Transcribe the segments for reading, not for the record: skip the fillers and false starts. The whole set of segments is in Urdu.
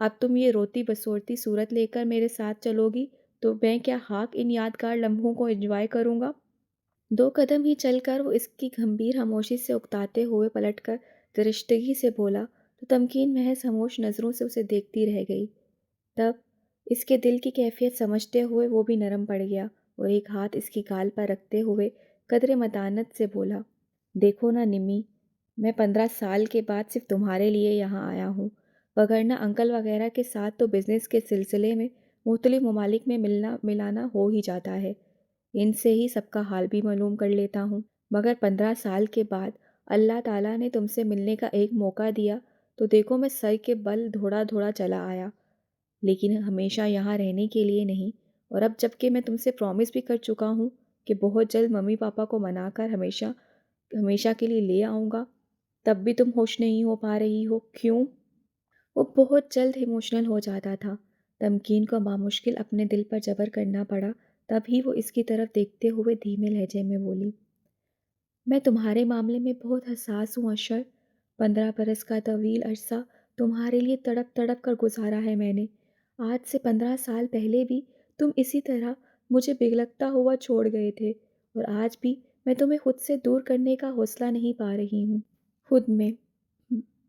اب تم یہ روتی بسورتی صورت لے کر میرے ساتھ چلو گی تو میں کیا خاک ان یادگار لمحوں کو انجوائے کروں گا؟ 2 قدم ہی چل کر وہ اس کی گھمبیر خاموشی سے اکتاتے ہوئے پلٹ کر درشتگی سے بولا تو تمکین محض خاموش نظروں سے اسے دیکھتی رہ گئی۔ تب اس کے دل کی کیفیت سمجھتے ہوئے وہ بھی نرم پڑ گیا اور ایک ہاتھ اس کی گال پر رکھتے ہوئے قدر متانت سے بولا، دیکھو نا نمی، میں 15 سال کے بعد صرف تمہارے لیے یہاں آیا ہوں، وگرنہ انکل وغیرہ کے ساتھ تو بزنس کے سلسلے میں مختلف ممالک میں ملنا ملانا ہو ہی جاتا ہے، ان سے ہی سب کا حال بھی معلوم کر لیتا ہوں، مگر 15 سال کے بعد اللہ تعالیٰ نے تم سے ملنے کا ایک موقع دیا تو دیکھو میں سر کے بل دھوڑا دھوڑا چلا آیا، لیکن ہمیشہ یہاں رہنے کے لیے نہیں، اور اب جب کہ میں تم سے پرومس بھی کر چکا ہوں کہ بہت جلد ممی پاپا کو منا کر ہمیشہ ہمیشہ کے لیے لے آؤں گا، تب بھی تم خوش نہیں ہو پا رہی ہو، کیوں؟ وہ بہت جلد ایموشنل ہو جاتا تھا۔ تمکین کو بامشکل اپنے دل پر جبر کرنا پڑا، تبھی وہ اس کی طرف دیکھتے ہوئے دھیمے لہجے میں بولی، میں تمہارے معاملے میں بہت حساس ہوں اشر، 15 برس کا طویل عرصہ تمہارے لیے تڑپ تڑپ کر گزارا ہے میں نے، آج سے 15 سال پہلے بھی تم اسی طرح مجھے پگھلتا ہوا چھوڑ گئے تھے، اور آج بھی میں تمہیں خود سے دور کرنے کا حوصلہ نہیں پا رہی ہوں خود میں۔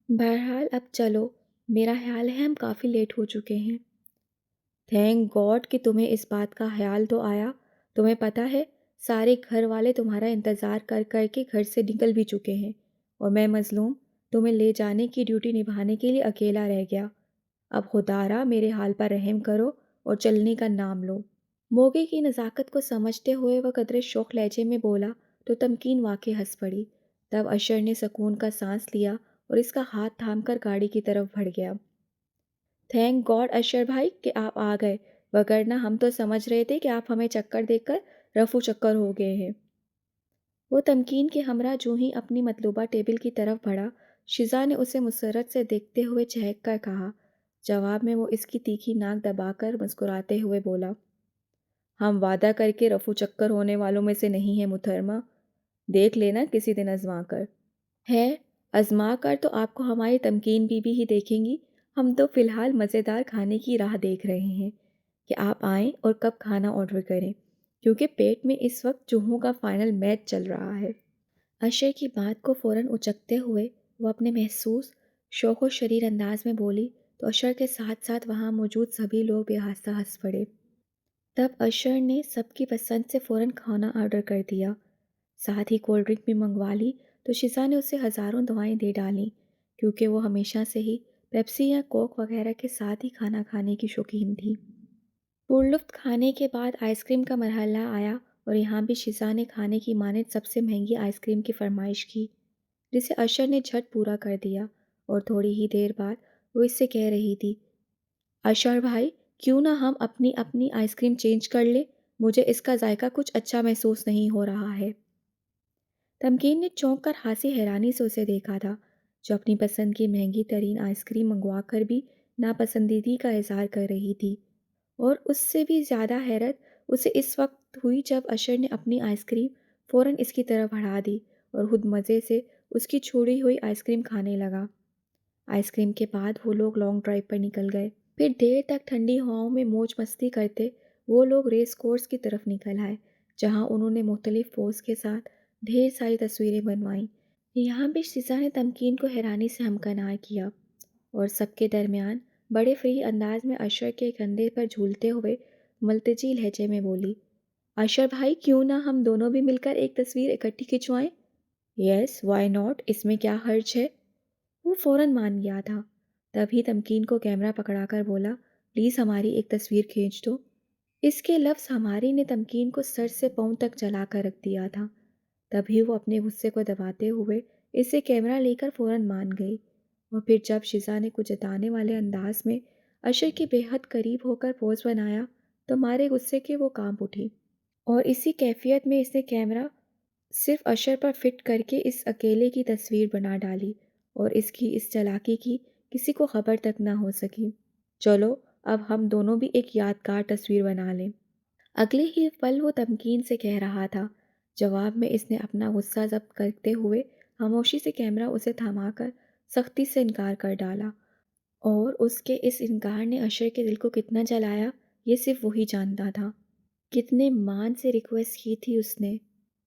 بہرحال اب چلو، میرا خیال ہے ہم کافی لیٹ ہو چکے ہیں۔ تھینک گاڈ کہ تمہیں اس بات کا خیال تو آیا، تمہیں پتہ ہے سارے گھر والے تمہارا انتظار کر کر کے گھر سے نکل بھی چکے ہیں، اور میں مظلوم تمہیں لے جانے کی ڈیوٹی نبھانے کے لیے اکیلا رہ گیا۔ اب خدارا میرے حال پر رحم کرو اور چلنے کا نام لو۔ موقع کی نزاکت کو سمجھتے ہوئے وہ قدرے شوق لہجے میں بولا تو تمکین واقع ہنس پڑی۔ تب اشر نے سکون کا سانس لیا اور اس کا ہاتھ تھام کر گاڑی کی طرف بڑھ گیا۔ تھینک گاڈ اشر بھائی کہ آپ آ گئے، وگرنہ ہم تو سمجھ رہے تھے کہ آپ ہمیں چکر دے کر رفو چکر ہو گئے ہیں۔ وہ تمکین کے ہمراہ جو ہی اپنی مطلوبہ ٹیبل کی طرف بڑھا، شزا نے اسے مسرت سے دیکھتے ہوئے چہک کر کہا۔ جواب میں وہ اس کی تیکھی ناک دبا کر مسکراتے ہوئے بولا، ہم وعدہ کر کے رفو چکر ہونے والوں میں سے نہیں ہیں محترمہ، دیکھ لینا کسی دن آزما کر۔ ہے، آزما کر تو آپ کو ہماری تمکین بی بی ہی دیکھیں گی، ہم تو فی الحال مزیدار کھانے کی راہ دیکھ رہے ہیں کہ آپ آئیں اور کب کھانا آرڈر کریں، کیونکہ پیٹ میں اس وقت چوہوں کا فائنل میچ چل رہا ہے۔ اشر کی بات کو فوراً اچکتے ہوئے وہ اپنے محسوس شوق و شریر انداز میں بولی تو اشر کے ساتھ ساتھ وہاں موجود سبھی لوگ بے حاصہ ہنس پڑے۔ تب اشر نے سب کی پسند سے فوراً کھانا آرڈر کر دیا، ساتھ ہی کولڈ ڈرنک بھی منگوا لی تو شزا نے اسے ہزاروں دعائیں دے ڈالیں، کیونکہ وہ ہمیشہ سے ہی پیپسی یا کوک وغیرہ کے ساتھ ہی کھانا کھانے کی شوقین تھی۔ پرلطف کھانے کے بعد آئس کریم کا مرحلہ آیا اور یہاں بھی شزا نے کھانے کی مانند سب سے مہنگی آئس کریم کی فرمائش کی، جسے اشر نے جھٹ پورا کر دیا، اور تھوڑی ہی دیر بعد وہ اس سے کہہ رہی تھی، اشر بھائی کیوں نہ ہم اپنی اپنی آئس کریم چینج کر لیں، مجھے اس کا ذائقہ کچھ اچھا محسوس نہیں ہو رہا ہے۔ تمکین نے چونک کر خاصی حیرانی سے اسے دیکھا تھا، جو اپنی پسند کی مہنگی ترین آئس کریم منگوا کر بھی ناپسندیدگی کا اظہار کر رہی تھی، اور اس سے بھی زیادہ حیرت اسے اس وقت ہوئی جب اشر نے اپنی آئس کریم فوراً اس کی طرف بڑھا دی اور خود مزے سے اس کی چھوڑی ہوئی آئس کریم کھانے لگا۔ آئس کریم کے بعد وہ لوگ لانگ ڈرائیو پر نکل گئے، پھر دیر تک ٹھنڈی ہواؤں میں موج مستی کرتے وہ لوگ ریس کورس کی طرف نکل آئے، جہاں انہوں نے مختلف پوز کے ساتھ ڈھیر ساری تصویریں بنوائیں۔ یہاں بھی شزا نے تمکین کو حیرانی سے ہمکنار کیا، اور سب کے درمیان بڑے فری انداز میں اشر کے کندھے پر جھولتے ہوئے ملتجی لہجے میں بولی، اشر بھائی کیوں نہ ہم دونوں بھی مل کر ایک تصویر اکٹھی کھنچوائیں؟ یس وائی ناٹ، اس میں کیا حرج ہے؟ وہ فوراً مان گیا تھا، تبھی تمکین کو کیمرہ پکڑا کر بولا، پلیز ہماری ایک تصویر کھینچ دو۔ اس کے لفظ ہماری نے تمکین کو سر سے پاؤں تک جلا کر رکھ دیا تھا، تبھی وہ اپنے غصے کو دباتے ہوئے اسے کیمرہ لے کر فوراً مان گئی، اور پھر جب شزا نے کچھ جتانے والے انداز میں اشر کے بے حد قریب ہو کر پوز بنایا تو مارے غصے کے وہ کانپ اٹھی، اور اسی کیفیت میں اس نے کیمرہ صرف اشر پر فٹ کر کے اس اکیلے کی تصویر بنا ڈالی، اور اس کی اس چالاکی کی کسی کو خبر تک نہ ہو سکی۔ چلو اب ہم دونوں بھی ایک یادگار تصویر بنا لیں۔ اگلے ہی پل وہ تمکین سے کہہ رہا تھا، جواب میں اس نے اپنا غصہ ضبط کرتے ہوئے خاموشی سے کیمرہ اسے تھما کر سختی سے انکار کر ڈالا، اور اس کے اس انکار نے اشر کے دل کو کتنا جلایا، یہ صرف وہی جانتا تھا۔ کتنے مان سے ریکویسٹ کی تھی اس نے،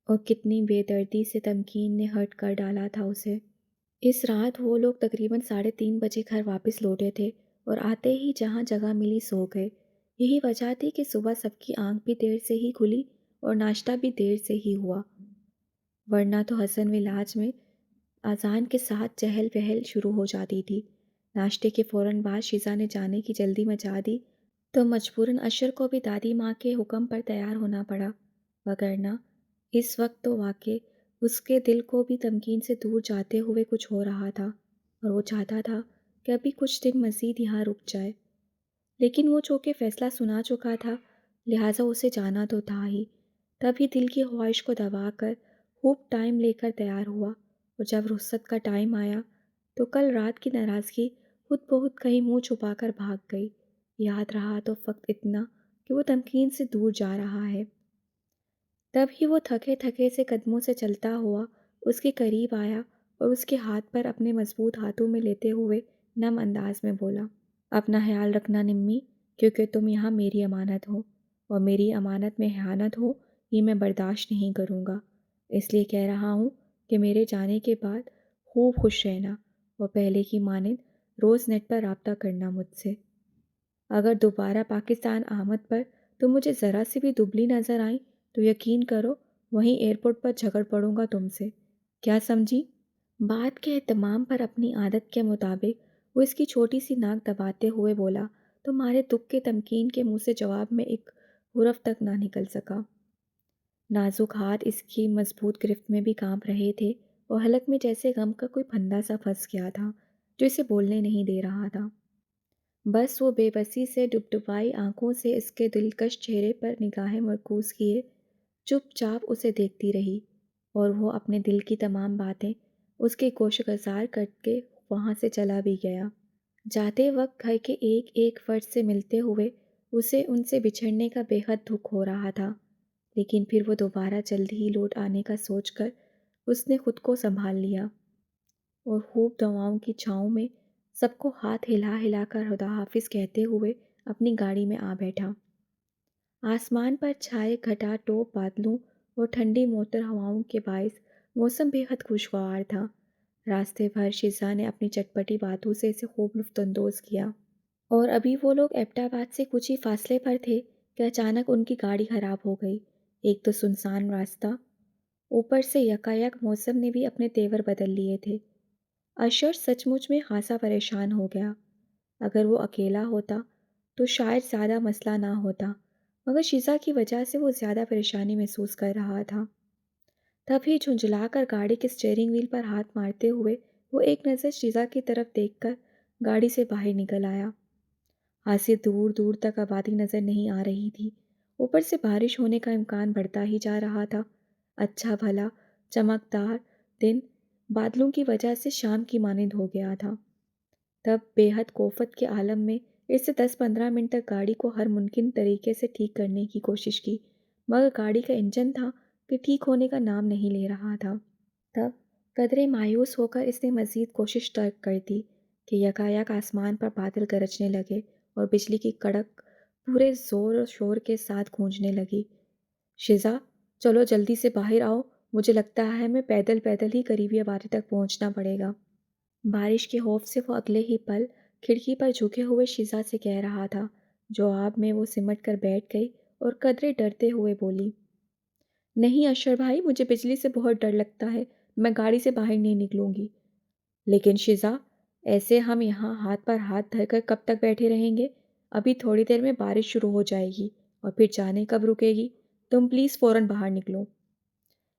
اور کتنی بے دردی سے تمکین نے ہرٹ کر ڈالا تھا اسے۔ اس رات وہ لوگ تقریباً 3:30 بجے گھر واپس لوٹے تھے، اور آتے ہی جہاں جگہ ملی سو گئے۔ یہی وجہ تھی کہ صبح سب کی آنکھ بھی دیر سے ہی کھلی اور ناشتہ بھی دیر سے ہی ہوا، ورنہ تو حسن ولاج میں اذان کے ساتھ چہل پہل شروع ہو جاتی تھی۔ ناشتے کے فوراً بعد شیزا نے جانے کی جلدی مچا دی، تو مجبوراً اشر کو بھی دادی ماں کے حکم پر تیار ہونا پڑا، وگرنہ اس وقت تو واقع اس کے دل کو بھی تمکین سے دور جاتے ہوئے کچھ ہو رہا تھا، اور وہ چاہتا تھا کہ ابھی کچھ دن مزید یہاں رک جائے۔ لیکن وہ چونکہ فیصلہ سنا چکا تھا، لہٰذا اسے جانا تو تھا ہی۔ تبھی دل کی خواہش کو دبا کر خوب ٹائم لے کر تیار ہوا، اور جب رخصت کا ٹائم آیا تو کل رات کی ناراضگی خود بخود کہیں منہ چھپا کر بھاگ گئی۔ یاد رہا تو فقط اتنا کہ وہ تمکین سے دور جا رہا ہے۔ تب ہی وہ تھکے تھکے سے قدموں سے چلتا ہوا اس کے قریب آیا، اور اس کے ہاتھ پر اپنے مضبوط ہاتھوں میں لیتے ہوئے نم انداز میں بولا، اپنا خیال رکھنا نمی، کیونکہ تم یہاں میری امانت ہو، اور میری امانت میں خیانت ہو یہ میں برداشت نہیں کروں گا۔ اس لیے کہہ رہا ہوں کہ میرے جانے کے بعد خوب خوش رہنا، اور پہلے کی مانند روز نیٹ پر رابطہ کرنا مجھ سے۔ اگر دوبارہ پاکستان آمد پر تم مجھے ذرا سی بھی دبلی نظر آئیں تو یقین کرو وہیں ایئرپورٹ پر جھگڑ پڑوں گا تم سے، کیا سمجھی؟ بات کے اہتمام پر اپنی عادت کے مطابق وہ اس کی چھوٹی سی ناک دباتے ہوئے بولا، تمہارے دکھ کے تمکین کے منہ سے جواب میں ایک حرف تک نہ نکل سکا۔ نازک ہاتھ اس کی مضبوط گرفت میں بھی کانپ رہے تھے، اور حلق میں جیسے غم کا کوئی پھندا سا پھنس گیا تھا جو اسے بولنے نہیں دے رہا تھا۔ بس وہ بے بسی سے ڈبڈبائی آنکھوں سے اس کے دلکش چہرے پر نگاہیں مرکوز کیے چپ چاپ اسے دیکھتی رہی، اور وہ اپنے دل کی تمام باتیں اس کے گوش گزار کر کے وہاں سے چلا بھی گیا۔ جاتے وقت گھر کے ایک ایک فرد سے ملتے ہوئے اسے ان سے بچھڑنے کا بے حد دکھ ہو رہا تھا، لیکن پھر وہ دوبارہ جلد ہی لوٹ آنے کا سوچ کر اس نے خود کو سنبھال لیا، اور خوب دواؤں کی چھاؤں میں سب کو ہاتھ ہلا ہلا کر خدا حافظ کہتے ہوئے اپنی گاڑی میں آ بیٹھا۔ آسمان پر چھائے گھٹا ٹوپ بادلوں اور ٹھنڈی معطر ہواؤں کے باعث موسم بے حد خوشگوار تھا۔ راستے بھر شیزا نے اپنی چٹپٹی باتوں سے اسے خوب لطف اندوز کیا، اور ابھی وہ لوگ ایبٹ آباد سے کچھ ہی فاصلے پر تھے کہ اچانک ان کی گاڑی خراب ہو گئی۔ ایک تو سنسان راستہ، اوپر سے یکایک موسم نے بھی اپنے تیور بدل لیے تھے۔ اشر سچ مچ میں خاصا پریشان ہو گیا۔ اگر وہ اکیلا ہوتا تو شاید زیادہ مسئلہ نہ ہوتا، مگر شیزا کی وجہ سے وہ زیادہ پریشانی محسوس کر رہا تھا۔ تبھی جھنجھلا کر گاڑی کے اسٹیئرنگ وہیل پر ہاتھ مارتے ہوئے وہ ایک نظر شیزا کی طرف دیکھ کر گاڑی سے باہر نکل آیا۔ ہاتھ سے دور دور تک آبادی نظر نہیں آ رہی تھی، اوپر سے بارش ہونے کا امکان بڑھتا ہی جا رہا تھا۔ اچھا بھلا چمکدار دن بادلوں کی وجہ سے شام کی مانند ہو گیا تھا۔ تب بے حد کوفت کے عالم میں اس سے 10-15 منٹ تک گاڑی کو ہر ممکن طریقے سے ٹھیک کرنے کی کوشش کی، مگر گاڑی کا انجن تھا کہ ٹھیک ہونے کا نام نہیں لے رہا تھا۔ تب قدرے مایوس ہو کر اس نے مزید کوشش ترک کر دی کہ یکایک آسمان پر بادل گرجنے لگے، اور بجلی کی کڑک پورے زور و شور کے ساتھ گونجنے لگی۔ شیزا، چلو جلدی سے باہر آؤ، مجھے لگتا ہے ہمیں پیدل پیدل ہی قریبی آبادی تک پہنچنا پڑے گا۔ بارش کے خوف سے وہ اگلے ہی پل کھڑکی پر جھکے ہوئے شیزا سے کہہ رہا تھا۔ جواب میں وہ سمٹ کر بیٹھ گئی اور قدرے ڈرتے ہوئے بولی، نہیں اشر بھائی، مجھے بجلی سے بہت ڈر لگتا ہے، میں گاڑی سے باہر نہیں نکلوں گی۔ لیکن شیزا، ایسے ہم یہاں ہاتھ پر ہاتھ دھر کر کب تک بیٹھے رہیں گے؟ ابھی تھوڑی دیر میں بارش شروع ہو جائے گی، اور پھر جانے کب رکے گی؟ تم پلیز فوراً باہر نکلو۔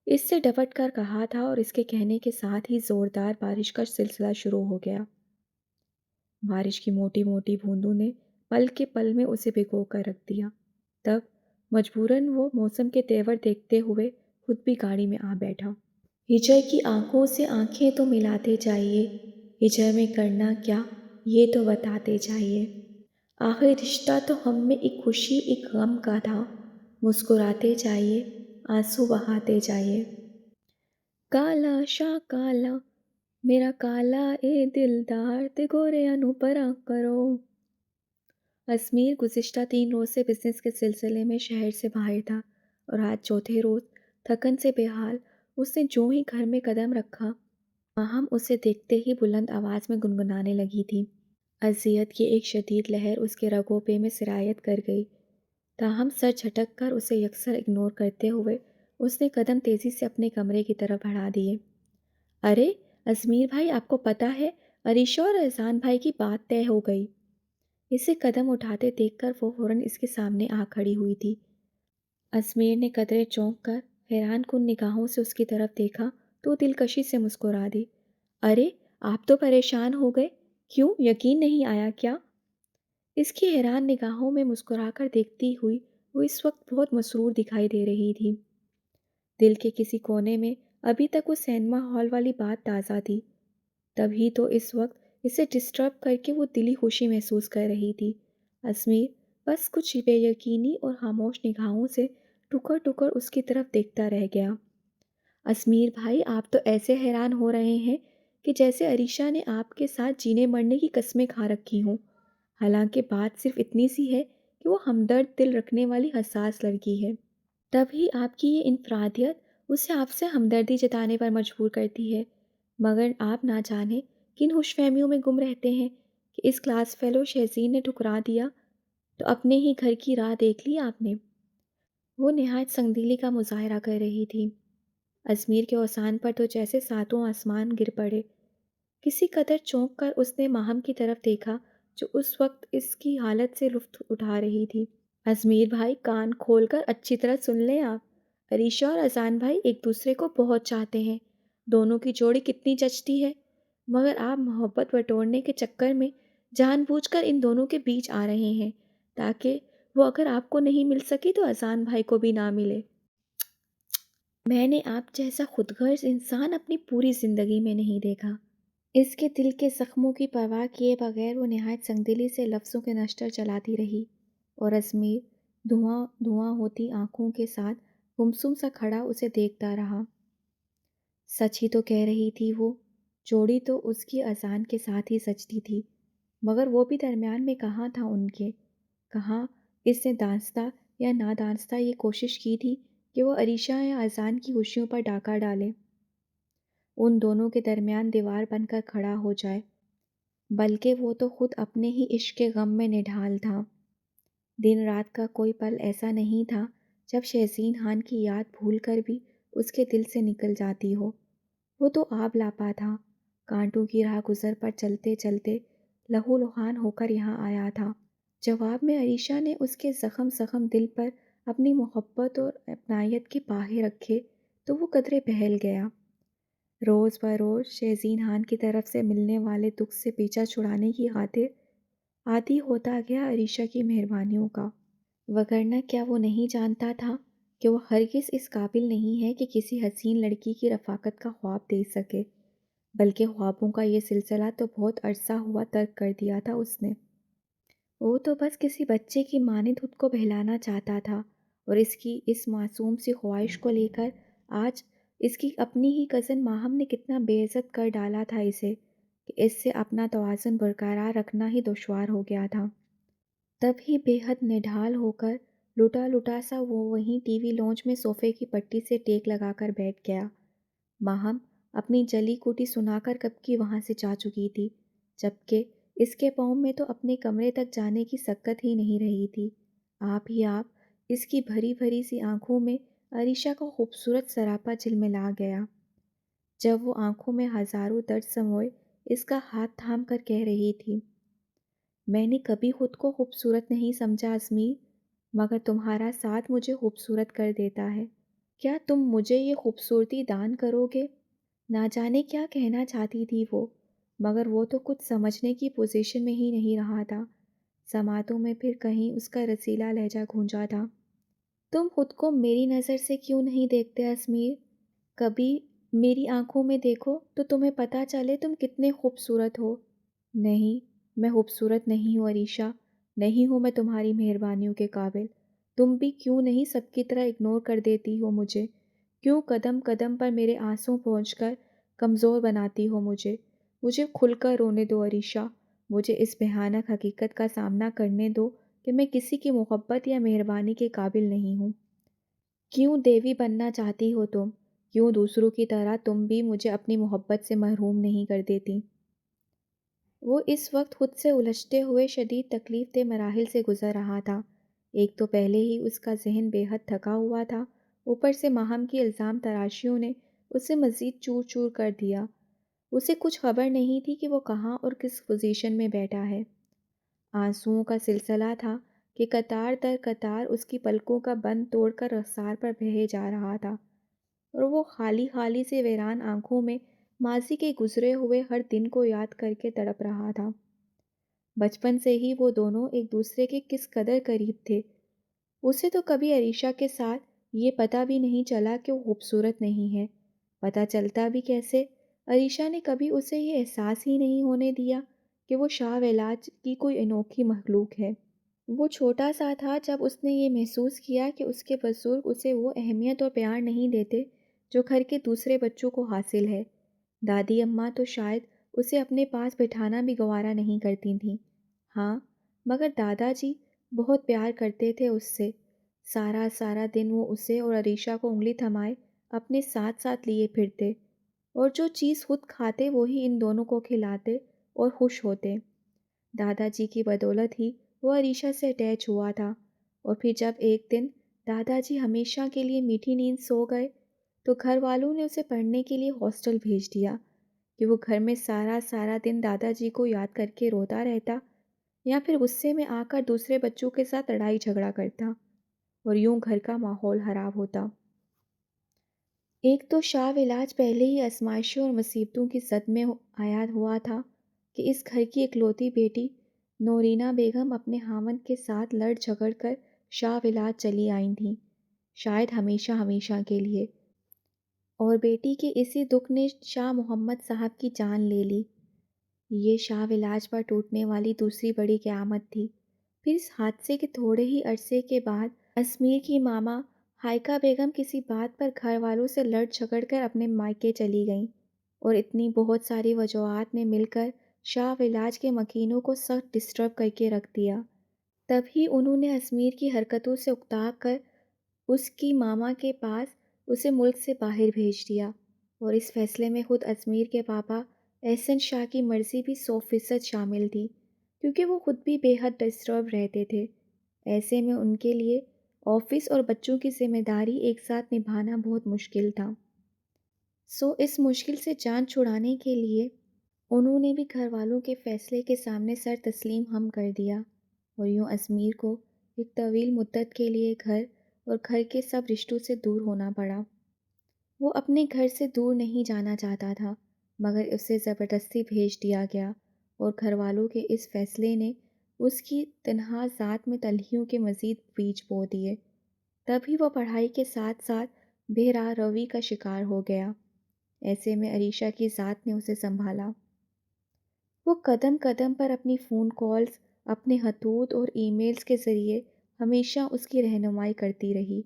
اس سے ڈپٹ کر کہا تھا، اور اس کے کہنے کے ساتھ ہی زوردار بارش کا سلسلہ شروع ہو گیا۔ بارش کی موٹی موٹی بوندوں نے پل کے پل میں اسے بھگو کر رکھ دیا۔ تب مجبوراً وہ موسم کے تیور دیکھتے ہوئے خود بھی گاڑی میں آ بیٹھا۔ ہجر کی آنکھوں سے آنکھیں تو ملاتے جائیے، ہجر میں کرنا کیا یہ تو بتاتے جائیے۔ آخر رشتہ تو ہم میں ایک خوشی ایک غم کا تھا، مسکراتے جائیے، آنسو بہاتے جائیے۔ کالا شاہ کالا میرا کالا اے دلدار تے گورے انو پرا کرو۔ ازمیر گزشتہ 3 روز سے بزنس کے سلسلے میں شہر سے باہر تھا اور آج چوتھے روز تھکن سے بے حال اس نے جو ہی گھر میں قدم رکھا ماہم اسے دیکھتے ہی بلند آواز میں گنگنانے لگی تھی۔ اذیت کی ایک شدید لہر اس کے رگوں پہ میں سرایت کر گئی، تاہم سر جھٹک کر اسے یکسر اگنور کرتے ہوئے اس نے قدم تیزی سے اپنے کمرے کی طرف بڑھا دیے۔ ارے ازمیر بھائی، آپ کو پتہ ہے عریشہ اور احسان بھائی کی بات طے ہو گئی۔ اسے قدم اٹھاتے دیکھ کر وہ فوراً اس کے سامنے آ کھڑی ہوئی تھی۔ ازمیر نے قدرے چونک کر حیران کن نگاہوں سے اس کی طرف دیکھا تو دلکشی سے مسکرا دی۔ ارے آپ تو پریشان ہو گئے، کیوں یقین نہیں آیا کیا؟ اس کی حیران نگاہوں میں مسکرا کر دیکھتی ہوئی وہ اس وقت بہت مسرور دکھائی دے رہی تھی۔ دل کے کسی کونے میں ابھی تک وہ سینما ہال والی بات تازہ تھی، تبھی تو اس وقت اسے ڈسٹرب کر کے وہ دلی خوشی محسوس کر رہی تھی۔ ازمیر بس کچھ بے یقینی اور خاموش نگاہوں سے ٹکر ٹکر اس کی طرف دیکھتا رہ گیا۔ ازمیر بھائی، آپ تو ایسے حیران ہو رہے ہیں کہ جیسے عریشہ نے آپ کے ساتھ جینے مرنے کی قسمیں کھا رکھی ہوں، حالانکہ بات صرف اتنی سی ہے کہ وہ ہمدرد دل رکھنے والی حساس لڑکی ہے۔ تبھی آپ کی یہ انفرادیت اسے آپ سے ہمدردی جتانے پر مجبور کرتی ہے، مگر آپ نہ جانے کن خوش فہمیوں میں گم رہتے ہیں کہ اس کلاس فیلو شہزین نے ٹھکرا دیا تو اپنے ہی گھر کی راہ دیکھ لی آپ نے۔ وہ نہایت سنگدلی کا مظاہرہ کر رہی تھی۔ ازمیر کے اوسان پر تو جیسے ساتوں آسمان گر پڑے۔ کسی قدر چونک کر اس نے ماہم کی طرف دیکھا جو اس وقت اس کی حالت سے لطف اٹھا رہی تھی۔ ازمیر بھائی، کان کھول کر اچھی طرح سن لیں آپ، عریشہ اور اذان بھائی ایک دوسرے کو بہت چاہتے ہیں، دونوں کی جوڑی کتنی جچتی ہے، مگر آپ محبت بٹورنے کے چکر میں جان بوجھ کر ان دونوں کے بیچ آ رہے ہیں تاکہ وہ اگر آپ کو نہیں مل سکی تو اذان بھائی کو بھی نہ ملے۔ میں نے آپ جیسا خود غرض انسان اپنی پوری زندگی میں نہیں دیکھا۔ اس کے دل کے زخموں کی پرواہ کیے بغیر وہ نہایت سنگدلی سے لفظوں کے نشتر چلاتی رہی اور ازمیر دھواں دھواں ہوتی آنکھوں کے ساتھ گمسم سا کھڑا اسے دیکھتا رہا۔ سچ ہی تو کہہ رہی تھی وہ، جوڑی تو اس کی اذان کے ساتھ ہی سجتی تھی، مگر وہ بھی درمیان میں کہاں تھا ان کے؟ کہاں اس نے دانستہ یا نادانستہ یہ کوشش کی تھی کہ وہ عریشہ یا اذان کی خوشیوں پر ڈاکہ ڈالے، ان دونوں کے درمیان دیوار بن کر کھڑا ہو جائے، بلکہ وہ تو خود اپنے ہی عشق کے غم میں نڈھال تھا۔ دن رات کا کوئی پل ایسا نہیں تھا جب شہزین خان کی یاد بھول کر بھی اس کے دل سے نکل جاتی ہو۔ وہ تو آب لاپا تھا، کانٹوں کی راہ گزر پر چلتے چلتے لہو لہان ہو کر یہاں آیا تھا۔ جواب میں عریشہ نے اس کے زخم زخم دل پر اپنی محبت اور اپنائیت کے پاہے رکھے تو وہ قدرے بہل گیا۔ روز بروز شہزین خان کی طرف سے ملنے والے دکھ سے پیچھا چھڑانے کی خاطر عادی ہوتا گیا عریشہ کی مہربانیوں کا، وگرنہ کیا وہ نہیں جانتا تھا کہ وہ ہرگز اس قابل نہیں ہے کہ کسی حسین لڑکی کی رفاقت کا خواب دیکھ سکے، بلکہ خوابوں کا یہ سلسلہ تو بہت عرصہ ہوا ترک کر دیا تھا اس نے۔ وہ تو بس کسی بچے کی مانند خود کو بہلانا چاہتا تھا، اور اس کی اس معصوم سی خواہش کو لے کر آج اس کی اپنی ہی کزن ماہم نے کتنا بے عزت کر ڈالا تھا اسے کہ اس سے اپنا توازن برقرار رکھنا ہی دشوار ہو گیا تھا۔ تب ہی بے حد نڈھال ہو کر لٹا لٹا سا وہ وہیں ٹی وی لانچ میں صوفے کی پٹی سے ٹیک لگا کر بیٹھ گیا۔ ماہم اپنی جلی کوٹی سنا کر کب کی وہاں سے جا چکی تھی، جبکہ اس کے پاؤں میں تو اپنے کمرے تک جانے کی سکت ہی نہیں رہی تھی۔ آپ ہی آپ اس کی بھری بھری سی آنکھوں میں عریشہ کا خوبصورت سراپا جھلملا گیا، جب وہ آنکھوں میں ہزاروں درد سموئے اس کا ہاتھ تھام کر کہہ رہی تھی، میں نے کبھی خود کو خوبصورت نہیں سمجھا ازمیر، مگر تمہارا ساتھ مجھے خوبصورت کر دیتا ہے۔ کیا تم مجھے یہ خوبصورتی دان کرو گے؟ نہ جانے کیا کہنا چاہتی تھی وہ، مگر وہ تو کچھ سمجھنے کی پوزیشن میں ہی نہیں رہا تھا۔ سماعتوں میں پھر کہیں اس کا رسیلا لہجہ گونجا تھا، تم خود کو میری نظر سے کیوں نہیں دیکھتے ازمیر؟ کبھی میری آنکھوں میں دیکھو تو تمہیں پتہ چلے تم کتنے خوبصورت ہو۔ نہیں، میں خوبصورت نہیں ہوں عریشہ، نہیں ہوں میں تمہاری مہربانیوں کے قابل۔ تم بھی کیوں نہیں سب کی طرح اگنور کر دیتی ہو مجھے؟ کیوں قدم قدم پر میرے آنسوں پہنچ کر کمزور بناتی ہو مجھے۔ مجھے کھل کر رونے دو عریشہ، مجھے اس بھیانک حقیقت کا سامنا کرنے دو کہ میں کسی کی محبت یا مہربانی کے قابل نہیں ہوں۔ کیوں دیوی بننا چاہتی ہو تم؟ کیوں دوسروں کی طرح تم بھی مجھے اپنی محبت سے محروم نہیں کر دیتی؟ وہ اس وقت خود سے الجھتے ہوئے شدید تکلیف دہ مراحل سے گزر رہا تھا۔ ایک تو پہلے ہی اس کا ذہن بے حد تھکا ہوا تھا، اوپر سے ماہم کی الزام تراشیوں نے اسے مزید چور چور کر دیا۔ اسے کچھ خبر نہیں تھی کہ وہ کہاں اور کس پوزیشن میں بیٹھا ہے۔ آنسوؤں کا سلسلہ تھا کہ قطار در قطار اس کی پلکوں کا بند توڑ کر رخسار پر بہے جا رہا تھا، اور وہ خالی خالی سے ویران آنکھوں میں ماضی کے گزرے ہوئے ہر دن کو یاد کر کے تڑپ رہا تھا۔ بچپن سے ہی وہ دونوں ایک دوسرے کے کس قدر قریب تھے۔ اسے تو کبھی عریشہ کے ساتھ یہ پتہ بھی نہیں چلا کہ وہ خوبصورت نہیں ہے۔ پتہ چلتا بھی کیسے؟ عریشہ نے کبھی اسے یہ احساس ہی نہیں ہونے دیا کہ وہ شاہ ولاج کی کوئی انوکھی مخلوق ہے۔ وہ چھوٹا سا تھا جب اس نے یہ محسوس کیا کہ اس کے بزرگ اسے وہ اہمیت اور پیار نہیں دیتے جو گھر کے دوسرے بچوں کو حاصل ہے۔ دادی اماں تو شاید اسے اپنے پاس بٹھانا بھی گوارا نہیں کرتی تھیں۔ ہاں، مگر دادا جی بہت پیار کرتے تھے اس سے۔ سارا سارا دن وہ اسے اور عریشہ کو انگلی تھمائے اپنے ساتھ ساتھ لیے پھرتے، اور جو چیز خود کھاتے وہی ان دونوں کو کھلاتے اور خوش ہوتے۔ دادا جی کی بدولت ہی وہ عریشہ سے اٹیچ ہوا تھا۔ اور پھر جب ایک دن دادا جی ہمیشہ کے لیے میٹھی نیند سو گئے تو گھر والوں نے اسے پڑھنے کے لیے ہاسٹل بھیج دیا کہ وہ گھر میں سارا سارا دن دادا جی کو یاد کر کے روتا رہتا، یا پھر غصے میں آ کر دوسرے بچوں کے ساتھ لڑائی جھگڑا کرتا، اور یوں گھر کا ماحول خراب ہوتا۔ ایک تو شاہ ولاج پہلے ہی آزمائشوں اور مصیبتوں کی زد میں آیا ہوا تھا کہ اس گھر کی اکلوتی بیٹی نورینہ بیگم اپنے خاوند کے ساتھ لڑ جھگڑ کر شاہ ولاج چلی آئی تھیں، شاید ہمیشہ ہمیشہ کے لیے، اور بیٹی کے اسی دکھ نے شاہ محمد صاحب کی جان لے لی۔ یہ شاہ ولاج پر ٹوٹنے والی دوسری بڑی قیامت تھی۔ پھر اس حادثے کے تھوڑے ہی عرصے کے بعد اسمیر کی ماما ہائیکا بیگم کسی بات پر گھر والوں سے لڑ جھگڑ کر اپنے مائکے چلی گئیں، اور اتنی بہت ساری وجوہات نے مل کر شاہ ولاج کے مکینوں کو سخت ڈسٹرب کر کے رکھ دیا۔ تب ہی انہوں نے اسمیر کی حرکتوں سے اکتا کر اس کی ماما کے پاس اسے ملک سے باہر بھیج دیا، اور اس فیصلے میں خود اسمیر کے پاپا احسن شاہ کی مرضی بھی 100% شامل تھی، کیونکہ وہ خود بھی بے حد ڈسٹرب رہتے تھے۔ ایسے میں ان کے لیے آفس اور بچوں کی ذمہ داری ایک ساتھ نبھانا بہت مشکل تھا۔ اس مشکل سے جان چھڑانے کے لیے انہوں نے بھی گھر والوں کے فیصلے کے سامنے سر تسلیم ہم کر دیا، اور یوں اسمیر کو ایک طویل مدت کے لیے گھر اور گھر کے سب رشتوں سے دور ہونا پڑا۔ وہ اپنے گھر سے دور نہیں جانا چاہتا تھا، مگر اسے زبردستی بھیج دیا گیا، اور گھر والوں کے اس فیصلے نے اس کی تنہا ذات میں تلخیوں کے مزید بیج بو دیے۔ تبھی وہ پڑھائی کے ساتھ ساتھ بے راہ روی کا شکار ہو گیا۔ ایسے میں عریشہ کی ذات نے اسے سنبھالا۔ وہ قدم قدم پر اپنی فون کالز، اپنے خطوط اور ای میلز کے ذریعے ہمیشہ اس کی رہنمائی کرتی رہی،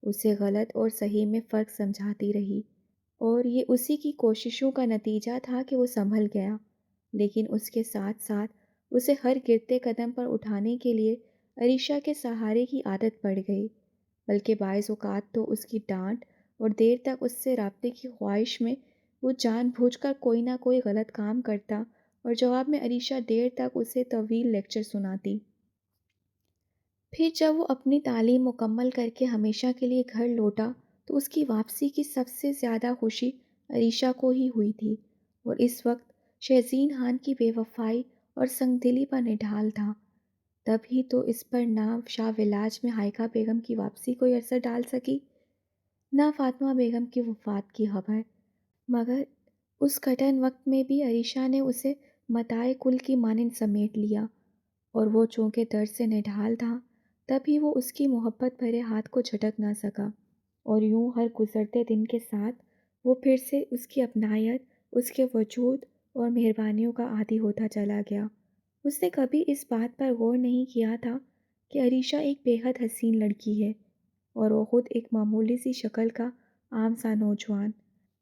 اسے غلط اور صحیح میں فرق سمجھاتی رہی، اور یہ اسی کی کوششوں کا نتیجہ تھا کہ وہ سنبھل گیا۔ لیکن اس کے ساتھ ساتھ اسے ہر گرتے قدم پر اٹھانے کے لیے عریشہ کے سہارے کی عادت پڑ گئی، بلکہ بعض اوقات تو اس کی ڈانٹ اور دیر تک اس سے رابطے کی خواہش میں وہ جان بوجھ کر کوئی نہ کوئی غلط کام کرتا، اور جواب میں عریشہ دیر تک اسے طویل لیکچر سناتی۔ پھر جب وہ اپنی تعلیم مکمل کر کے ہمیشہ کے لیے گھر لوٹا تو اس کی واپسی کی سب سے زیادہ خوشی عریشہ کو ہی ہوئی تھی، اور اس وقت شہزین خان کی بے وفائی اور سنگ دلی پر نڈھال تھا۔ تب ہی تو اس پر نہ شاہ ولاج میں ہائیکا بیگم کی واپسی کوئی اثر ڈال سکی، نہ فاطمہ بیگم کی وفات کی خبر، مگر اس کٹھن وقت میں بھی عریشہ نے اسے متاع کل کی مانند سمیٹ لیا، اور وہ چونکہ درد سے نڈھال تھا تبھی وہ اس کی محبت بھرے ہاتھ کو جھٹک نہ سکا، اور یوں ہر گزرتے دن کے ساتھ وہ پھر سے اس کی اپنائیت، اس کے وجود اور مہربانیوں کا عادی ہوتا چلا گیا۔ اس نے کبھی اس بات پر غور نہیں کیا تھا کہ عریشہ ایک بے حد حسین لڑکی ہے، اور وہ خود ایک معمولی سی شکل کا عام سا نوجوان،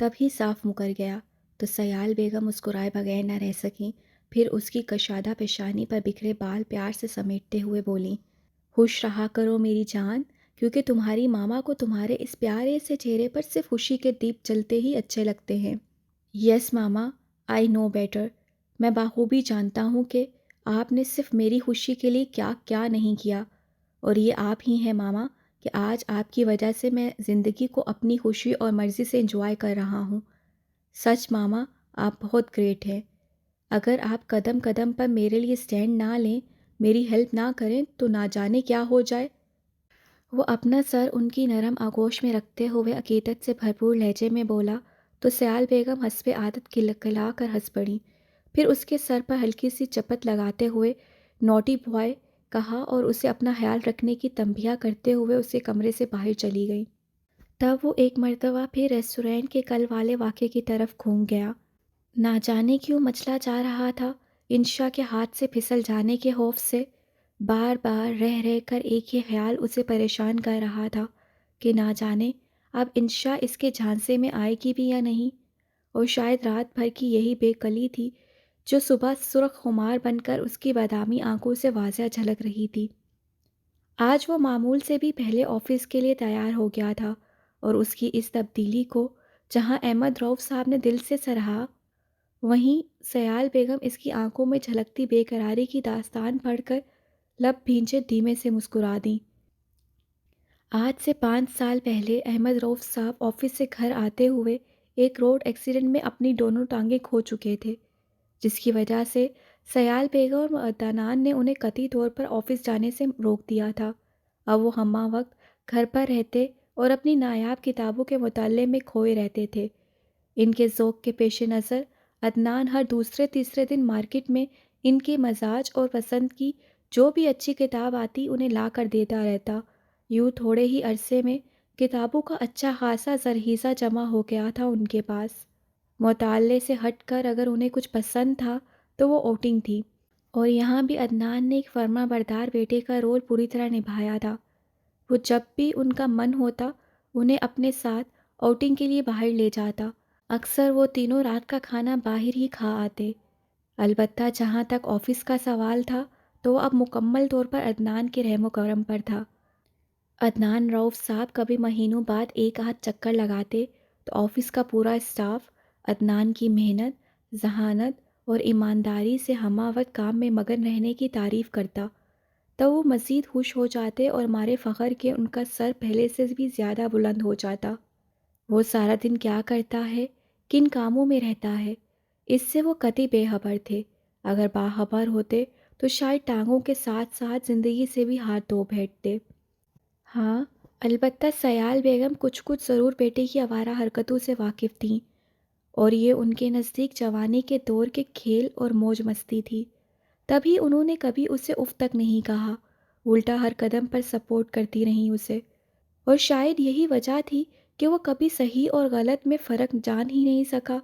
تب ہی صاف مکر گیا تو سیال بیگم مسکرائے بغیر نہ رہ سکیں، پھر اس کی کشادہ پیشانی پر بکھرے بال پیار سے سمیٹتے ہوئے بولیں، خوش رہا کرو میری جان، کیونکہ تمہاری ماما کو تمہارے اس پیارے سے چہرے پر صرف خوشی کے دیپ جلتے ہی اچھے لگتے ہیں۔ یس ماما، آئی نو بیٹر، میں بخوبی جانتا ہوں کہ آپ نے صرف میری خوشی کے لیے کیا کیا نہیں کیا، اور یہ آپ ہی ہیں ماما کہ آج آپ کی وجہ سے میں زندگی کو اپنی خوشی اور مرضی سے انجوائے کر رہا ہوں۔ سچ ماما، آپ بہت گریٹ ہیں۔ اگر آپ قدم قدم پر میرے لیے سٹینڈ نہ لیں، میری ہیلپ نہ کریں تو نہ جانے کیا ہو جائے۔ وہ اپنا سر ان کی نرم آغوش میں رکھتے ہوئے عقیدت سے بھرپور لہجے میں بولا تو سیال بیگم حسب عادت کھلکھلا کر ہنس پڑیں، پھر اس کے سر پر ہلکی سی چپت لگاتے ہوئے نوٹی بوائے کہا اور اسے اپنا خیال رکھنے کی تنبیہ کرتے ہوئے اسے کمرے سے باہر چلی گئیں۔ تب وہ ایک مرتبہ پھر ریسٹورینٹ کے کل والے واقعے کی طرف گھوم گیا۔ نہ جانے کیوں مچلا جا رہا تھا، انشا کے ہاتھ سے پھسل جانے کے خوف سے بار بار رہ رہ کر ایک ہی خیال اسے پریشان کر رہا تھا کہ نہ جانے اب انشا اس کے جھانسے میں آئے گی بھی یا نہیں، اور شاید رات بھر کی یہی بے کلی تھی جو صبح سرخ خمار بن کر اس کی بادامی آنکھوں سے واضح جھلک رہی تھی۔ آج وہ معمول سے بھی پہلے آفس کے لیے تیار ہو گیا تھا، اور اس کی اس تبدیلی کو جہاں احمد رؤف صاحب نے دل سے سراہا، وہیں سیال بیگم اس کی آنکھوں میں جھلکتی بے قراری کی داستان پڑھ کر لب بھینچے دھیمے سے مسکرا دیں۔ آج سے 5 سال پہلے احمد رؤف صاحب آفس سے گھر آتے ہوئے ایک روڈ ایکسیڈنٹ میں اپنی دونوں ٹانگیں کھو چکے تھے، جس کی وجہ سے سیال بیگم اور عدنان نے انہیں قطعی طور پر آفس جانے سے روک دیا تھا۔ اب وہ ہمہ وقت گھر پر رہتے اور اپنی نایاب کتابوں کے مطالعے میں کھوئے رہتے تھے۔ ان کے ذوق کے پیش نظر عدنان ہر دوسرے تیسرے دن مارکیٹ میں ان کے مزاج اور پسند کی جو بھی اچھی کتاب آتی انہیں لا کر دیتا رہتا۔ یوں تھوڑے ہی عرصے میں کتابوں کا اچھا خاصا زرخیزہ جمع ہو گیا تھا ان کے پاس۔ مطالعے سے ہٹ کر اگر انہیں کچھ پسند تھا تو وہ اوٹنگ تھی، اور یہاں بھی عدنان نے ایک فرما بردار بیٹے کا رول پوری طرح نبھایا تھا۔ وہ جب بھی ان کا من ہوتا انہیں اپنے ساتھ آؤٹنگ کے لیے باہر لے جاتا۔ اکثر وہ تینوں رات کا کھانا باہر ہی کھا آتے۔ البتہ جہاں تک آفس کا سوال تھا تو وہ اب مکمل طور پر عدنان کے رحم و کرم پر تھا۔ عدنان رؤف صاحب کبھی مہینوں بعد ایک آدھ چکر لگاتے تو آفس کا پورا اسٹاف عدنان کی محنت، ذہانت اور ایمانداری سے ہمہ وقت کام میں مگن رہنے کی تعریف کرتا، تو وہ مزید خوش ہو جاتے اور مارے فخر کے ان کا سر پہلے سے بھی زیادہ بلند ہو جاتا۔ وہ سارا دن کیا کرتا ہے، کن کاموں میں رہتا ہے، اس سے وہ قطعی بے خبر تھے۔ اگر باخبر ہوتے تو شاید ٹانگوں کے ساتھ ساتھ زندگی سے بھی ہاتھ دھو بیٹھتے۔ ہاں، البتہ سیال بیگم کچھ ضرور بیٹے کی آوارہ حرکتوں سے واقف تھیں، اور یہ ان کے نزدیک جوانی کے دور کے کھیل اور موج مستی تھی۔ تبھی انہوں نے کبھی اسے اف تک نہیں کہا، الٹا ہر قدم پر سپورٹ کرتی رہیں اسے، اور شاید یہی وجہ تھی کہ وہ کبھی صحیح اور غلط میں فرق جان ہی نہیں سکا۔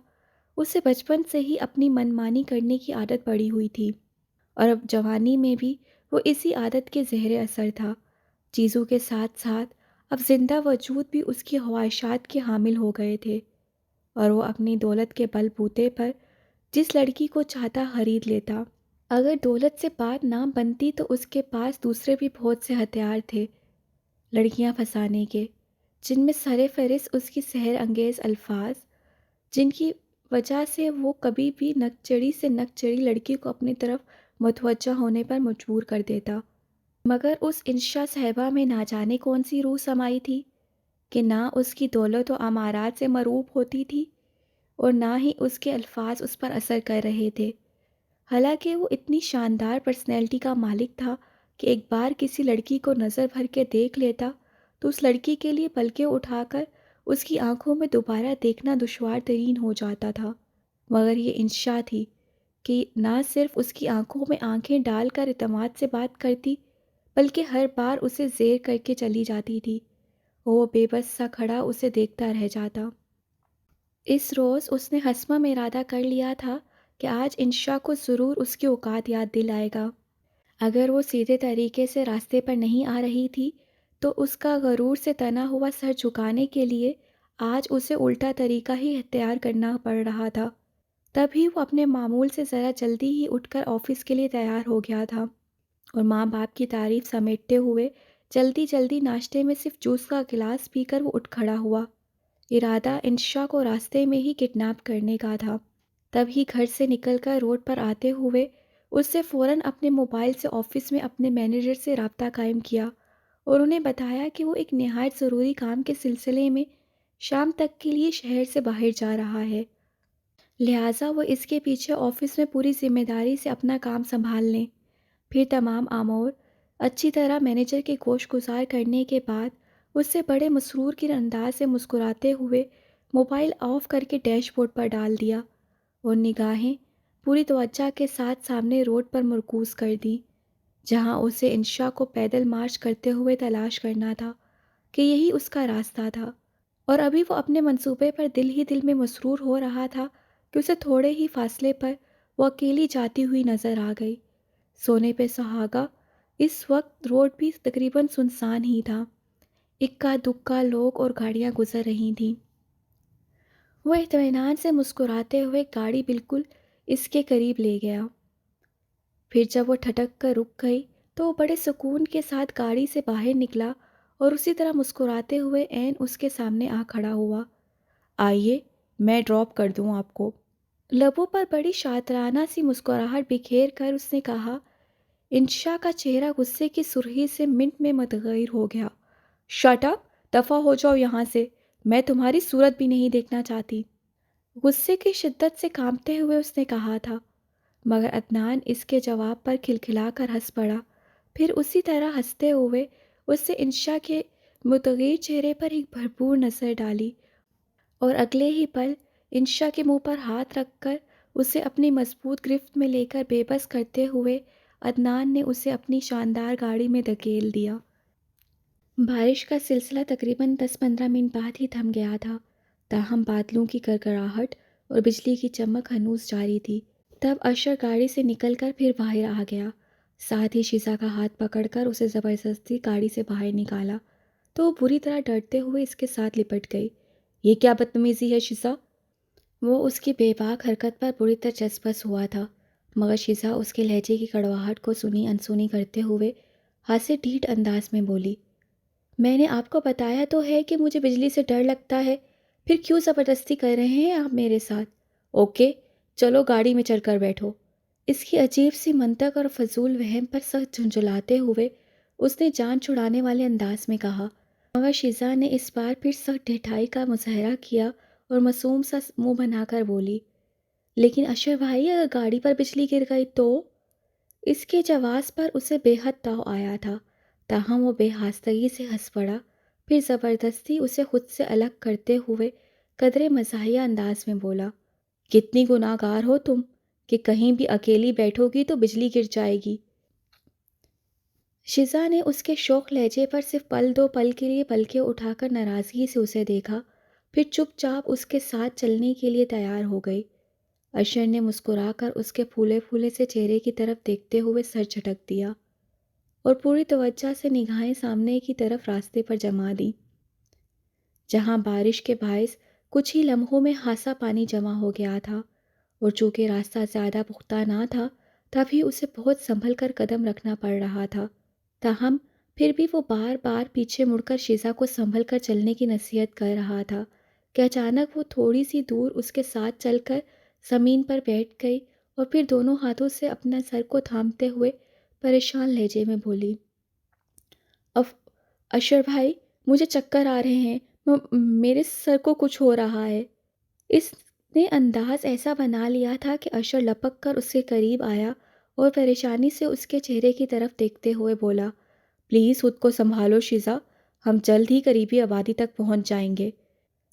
اسے بچپن سے ہی اپنی من مانی کرنے کی عادت پڑی ہوئی تھی، اور اب جوانی میں بھی وہ اسی عادت کے زہر اثر تھا۔ چیزوں کے ساتھ ساتھ اب زندہ وجود بھی اس کی خواہشات کے حامل ہو گئے تھے، اور وہ اپنی دولت کے بل بوتے پر جس لڑکی کو چاہتا خرید لیتا۔ اگر دولت سے بات نہ بنتی تو اس کے پاس دوسرے بھی بہت سے ہتھیار تھے لڑکیاں پھنسانے کے، جن میں سر فہرست اس کی سحر انگیز الفاظ، جن کی وجہ سے وہ کبھی بھی نک چڑی سے نک چڑی لڑکی کو اپنی طرف متوجہ ہونے پر مجبور کر دیتا۔ مگر اس انشا صاحبہ میں نہ جانے کون سی روح سمائی تھی کہ نہ اس کی دولت و امارات سے مروب ہوتی تھی، اور نہ ہی اس کے الفاظ اس پر اثر کر رہے تھے۔ حالانکہ وہ اتنی شاندار پرسنالٹی کا مالک تھا کہ ایک بار کسی لڑکی کو نظر بھر کے دیکھ لیتا تو اس لڑکی کے لیے پلکیں اٹھا کر اس کی آنکھوں میں دوبارہ دیکھنا دشوار ترین ہو جاتا تھا۔ مگر یہ انشا تھی کہ نہ صرف اس کی آنکھوں میں آنکھیں ڈال کر اعتماد سے بات کرتی، بلکہ ہر بار اسے زیر کر کے چلی جاتی تھی، اور وہ بے بس سا کھڑا اسے دیکھتا رہ جاتا۔ اس روز اس نے حسمہ ارادہ کر لیا تھا کہ آج انشا کو ضرور اس کی اوقات یاد دلائے گا۔ اگر وہ سیدھے طریقے سے راستے پر نہیں آ رہی تھی تو اس کا غرور سے تنا ہوا سر جھکانے کے لیے آج اسے الٹا طریقہ ہی اختیار کرنا پڑ رہا تھا۔ تبھی وہ اپنے معمول سے ذرا جلدی ہی اٹھ کر آفس کے لیے تیار ہو گیا تھا اور ماں باپ کی تعریف سمیٹتے ہوئے جلدی جلدی ناشتے میں صرف جوس کا گلاس پی کر وہ اٹھ کھڑا ہوا۔ ارادہ انشا کو راستے میں ہی کڈنیپ کرنے کا تھا۔ تبھی گھر سے نکل کر روڈ پر آتے ہوئے اس نے فوراً اپنے موبائل سے آفس میں اپنے مینیجر سے رابطہ قائم کیا اور انہیں بتایا کہ وہ ایک نہایت ضروری کام کے سلسلے میں شام تک کے لیے شہر سے باہر جا رہا ہے، لہٰذا وہ اس کے پیچھے آفس میں پوری ذمہ داری سے اپنا کام سنبھال لیں۔ پھر تمام امور اچھی طرح مینیجر کے گوش گزار کرنے کے بعد اس سے بڑے مسرور کے انداز سے مسکراتے ہوئے موبائل آف کر کے ڈیش بورڈ پر ڈال دیا اور نگاہیں پوری توجہ کے ساتھ سامنے روڈ پر مرکوز کر دیں، جہاں اسے انشا کو پیدل مارچ کرتے ہوئے تلاش کرنا تھا کہ یہی اس کا راستہ تھا۔ اور ابھی وہ اپنے منصوبے پر دل ہی دل میں مسرور ہو رہا تھا کہ اسے تھوڑے ہی فاصلے پر وہ اکیلی جاتی ہوئی نظر آ گئی۔ سونے پہ سہاگا اس وقت روڈ بھی تقریباً سنسان ہی تھا، اکا دکا لوگ اور گاڑیاں گزر رہی تھیں۔ وہ اطمینان سے مسکراتے ہوئے گاڑی بالکل اس کے قریب لے گیا۔ پھر جب وہ ٹھٹک کر رک گئی تو وہ بڑے سکون کے ساتھ گاڑی سے باہر نکلا اور اسی طرح مسکراتے ہوئے عین اس کے سامنے آ کھڑا ہوا۔ آئیے میں ڈراپ کر دوں آپ کو۔ لبوں پر بڑی شاطرانہ سی مسکراہٹ بکھیر کر اس نے کہا۔ انشا کا چہرہ غصے کی سرخی سے منٹ میں متغیر ہو گیا۔ شٹ اپ، دفع ہو جاؤ یہاں سے، میں تمہاری صورت بھی نہیں دیکھنا چاہتی، غصے کی شدت سے کانپتے ہوئے اس نے کہا تھا، مگر عدنان اس کے جواب پر کھلکھلا کر ہنس پڑا۔ پھر اسی طرح ہنستے ہوئے اس نے انشا کے متغیر چہرے پر ایک بھرپور نظر ڈالی اور اگلے ہی پل انشا کے منہ پر ہاتھ رکھ کر اسے اپنی مضبوط گرفت میں لے کر بے بس کرتے ہوئے عدنان نے اسے اپنی شاندار گاڑی میں دھکیل دیا۔ بارش کا سلسلہ تقریباً 10-15 منٹ بعد ہی تھم گیا تھا، تاہم بادلوں کی گڑگڑاہٹ اور بجلی کی چمک ہنوز جاری تھی۔ تب اشر گاڑی سے نکل کر پھر باہر آ گیا، ساتھ ہی شیزا کا ہاتھ پکڑ کر اسے زبردستی گاڑی سے باہر نکالا تو وہ بری طرح ڈرتے ہوئے اس کے ساتھ لپٹ گئی۔ یہ کیا بدتمیزی ہے شیزا؟ وہ اس کی بے باک حرکت پر بری طرح چسپس ہوا تھا، مگر شیزا اس کے لہجے کی کڑواہٹ کو سنی انسنی کرتے ہوئے ہاتھ سے ڈھیٹ انداز میں بولی، میں نے آپ کو بتایا تو ہے کہ مجھے بجلی سے ڈر لگتا ہے، پھر کیوں زبردستی کر رہے ہیں آپ میرے ساتھ؟ اوکے چلو گاڑی میں چڑھ کر بیٹھو۔ اس کی عجیب سی منطق اور فضول وہم پر سخت جھنجھلاتے ہوئے اس نے جان چھڑانے والے انداز میں کہا، مگر شیزا نے اس بار پھر سخت ڈھٹائی کا مظاہرہ کیا اور معصوم سا منہ بنا کر بولی، لیکن اشر بھائی اگر گاڑی پر بجلی گر گئی تو؟ اس کے جواز پر اسے بے حد تاؤ آیا تھا، تاہم وہ بے ہاستگی سے ہنس پڑا، پھر زبردستی اسے خود سے الگ کرتے ہوئے قدرے مزاحیہ انداز میں بولا، کتنی گناہ گار ہو تم کہ کہیں بھی اکیلی بیٹھو گی تو بجلی گر جائے گی۔ شیزا نے اس کے شوخ لہجے پر صرف پل دو پل کے لیے پلکیں اٹھا کر ناراضگی سے اسے دیکھا، پھر چپ چاپ اس کے ساتھ چلنے کے لیے تیار ہو گئی۔ اشر نے مسکرا کر اس کے پھولے پھولے سے چہرے کی طرف دیکھتے ہوئے سر جھٹک دیا اور پوری توجہ سے نگاہیں سامنے کی طرف راستے پر جما دیں، جہاں بارش کے باعث کچھ ہی لمحوں میں خاصا پانی جمع ہو گیا تھا، اور چونکہ راستہ زیادہ پختہ نہ تھا تبھی اسے بہت سنبھل کر قدم رکھنا پڑ رہا تھا، تاہم پھر بھی وہ بار بار پیچھے مڑ کر شیزا کو سنبھل کر چلنے کی نصیحت کر رہا تھا کہ اچانک وہ تھوڑی سی دور اس کے ساتھ چل کر زمین پر بیٹھ گئی اور پھر دونوں ہاتھوں سے اپنا سر کو تھامتے ہوئے پریشان لہجے میں بولی، اشر بھائی مجھے چکر آ رہے ہیں، میرے سر کو کچھ ہو رہا ہے۔ اس نے انداز ایسا بنا لیا تھا کہ اشر لپک کر اس کے قریب آیا اور پریشانی سے اس کے چہرے کی طرف دیکھتے ہوئے بولا، پلیز خود کو سنبھالو شیزا، ہم جلد ہی قریبی آبادی تک پہنچ جائیں گے۔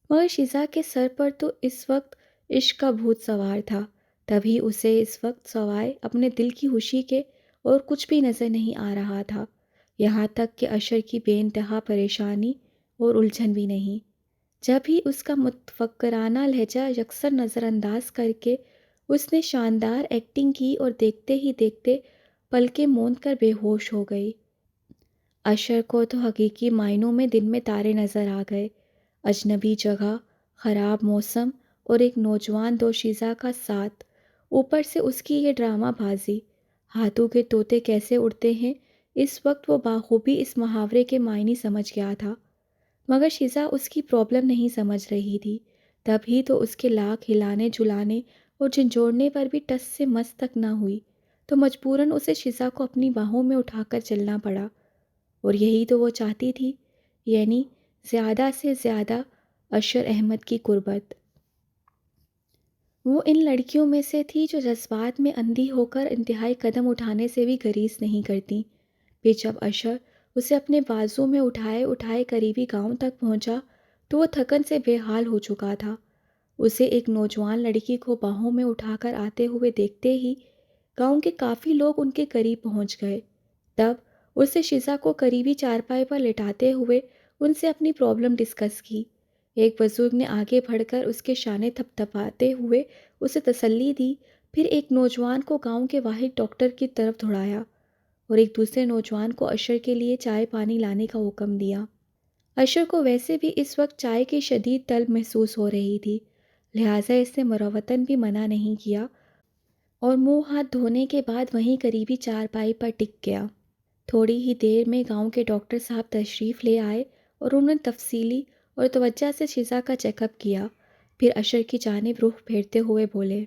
مگر شیزا کے سر پر تو اس وقت عشق کا بھوت سوار تھا، تبھی اسے اس وقت سوائے اپنے دل کی خوشی کے اور کچھ بھی نظر نہیں آ رہا تھا، یہاں تک کہ اشر کی بے انتہا پریشانی اور الجھن بھی نہیں۔ جب ہی اس کا متفکرانہ لہجہ یکسر نظر انداز کر کے اس نے شاندار ایکٹنگ کی اور دیکھتے ہی دیکھتے پلکیں موند کر بے ہوش ہو گئی۔ اشر کو تو حقیقی معنوں میں دن میں تارے نظر آ گئے۔ اجنبی جگہ، خراب موسم اور ایک نوجوان دوشیزہ کا ساتھ، اوپر سے اس کی یہ ڈرامہ بازی۔ ہاتھوں کے طوطے کیسے اڑتے ہیں، اس وقت وہ بخوبی اس محاورے کے معنی سمجھ گیا تھا، مگر شیزا اس کی پرابلم نہیں سمجھ رہی تھی۔ تبھی تو اس کے لاکھ ہلانے جلانے اور جھنجھوڑنے پر بھی ٹس سے مس تک نہ ہوئی، تو مجبوراً اسے شیزا کو اپنی باہوں میں اٹھا کر چلنا پڑا۔ اور یہی تو وہ چاہتی تھی، یعنی زیادہ سے زیادہ اشر احمد کی قربت۔ وہ ان لڑکیوں میں سے تھی جو جذبات میں اندھی ہو کر انتہائی قدم اٹھانے سے بھی گریز نہیں کرتی۔ پھر جب اشر اسے اپنے بازو میں اٹھائے اٹھائے قریبی گاؤں تک پہنچا تو وہ تھکن سے بے حال ہو چکا تھا۔ اسے ایک نوجوان لڑکی کو باہوں میں اٹھا کر آتے ہوئے دیکھتے ہی گاؤں کے کافی لوگ ان کے قریب پہنچ گئے۔ تب اسے شیزا کو قریبی چارپائی پر لٹاتے ہوئے ان سے اپنی پرابلم ڈسکس کی۔ ایک بزرگ نے آگے بڑھ کر اس کے شانے تھپ تھپاتے ہوئے اسے تسلی دی، پھر ایک نوجوان کو گاؤں کے واحد ڈاکٹر کی طرف دوڑایا اور ایک دوسرے نوجوان کو اشر کے لیے چائے پانی لانے کا حکم دیا۔ اشر کو ویسے بھی اس وقت چائے کی شدید طلب محسوس ہو رہی تھی، لہٰذا اس نے مروتاً بھی منع نہیں کیا اور منہ ہاتھ دھونے کے بعد وہیں قریبی چارپائی پر ٹک گیا۔ تھوڑی ہی دیر میں گاؤں کے ڈاکٹر صاحب تشریف لے آئے اور انہوں نے تفصیلی اور توجہ سے شیزا کا چیک اپ کیا، پھر اشر کی جانب رخ پھیرتے ہوئے بولے،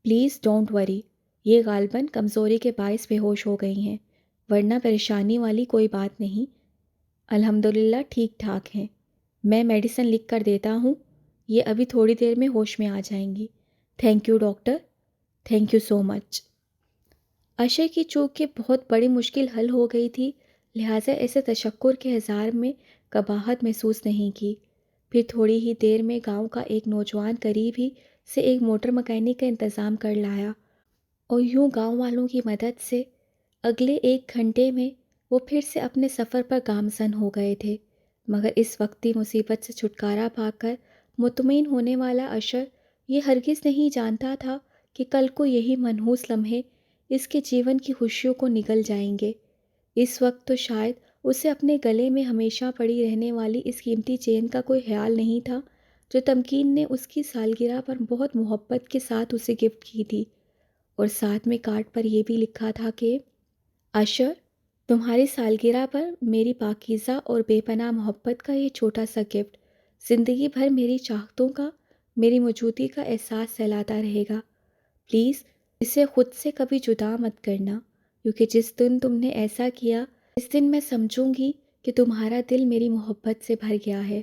پلیز ڈونٹ وری، یہ غالباً کمزوری کے باعث بے ہوش ہو گئی ہیں، ورنہ پریشانی والی کوئی بات نہیں، الحمدللہ ٹھیک ٹھاک ہیں۔ میں میڈیسن لکھ کر دیتا ہوں، یہ ابھی تھوڑی دیر میں ہوش میں آ جائیں گی۔ Thank you doctor, thank you so much. اشر کی چونکہ بہت بڑی مشکل حل ہو گئی تھی، لہٰذا ایسے تشکر کے اظہار میں قباحت محسوس نہیں کی۔ پھر تھوڑی ہی دیر میں گاؤں کا ایک نوجوان قریب ہی سے ایک موٹر مکینک کا انتظام کر لایا اور یوں گاؤں والوں کی مدد سے اگلے 1 گھنٹے میں وہ پھر سے اپنے سفر پر گامزن ہو گئے تھے۔ مگر اس وقتی مصیبت سے چھٹکارا پا کر مطمئن ہونے والا اشر یہ ہرگز نہیں جانتا تھا کہ کل کو یہی منحوس لمحے اس کے جیون کی خوشیوں کو نگل جائیں گے۔ اس وقت تو شاید اسے اپنے گلے میں ہمیشہ پڑی رہنے والی اس قیمتی چین کا کوئی خیال نہیں تھا جو تمکین نے اس کی سالگرہ پر بہت محبت کے ساتھ اسے گفٹ کی تھی، اور ساتھ میں کارڈ پر یہ بھی لکھا تھا کہ اشر، تمہاری سالگرہ پر میری پاکیزہ اور بے پناہ محبت کا یہ چھوٹا سا گفٹ زندگی بھر میری چاہتوں کا، میری موجودگی کا احساس سلاتا رہے گا۔ پلیز اسے خود سے کبھی جدا مت کرنا، کیونکہ جس دن تم نے ایسا کیا اس دن میں سمجھوں گی کہ تمہارا دل میری محبت سے بھر گیا ہے۔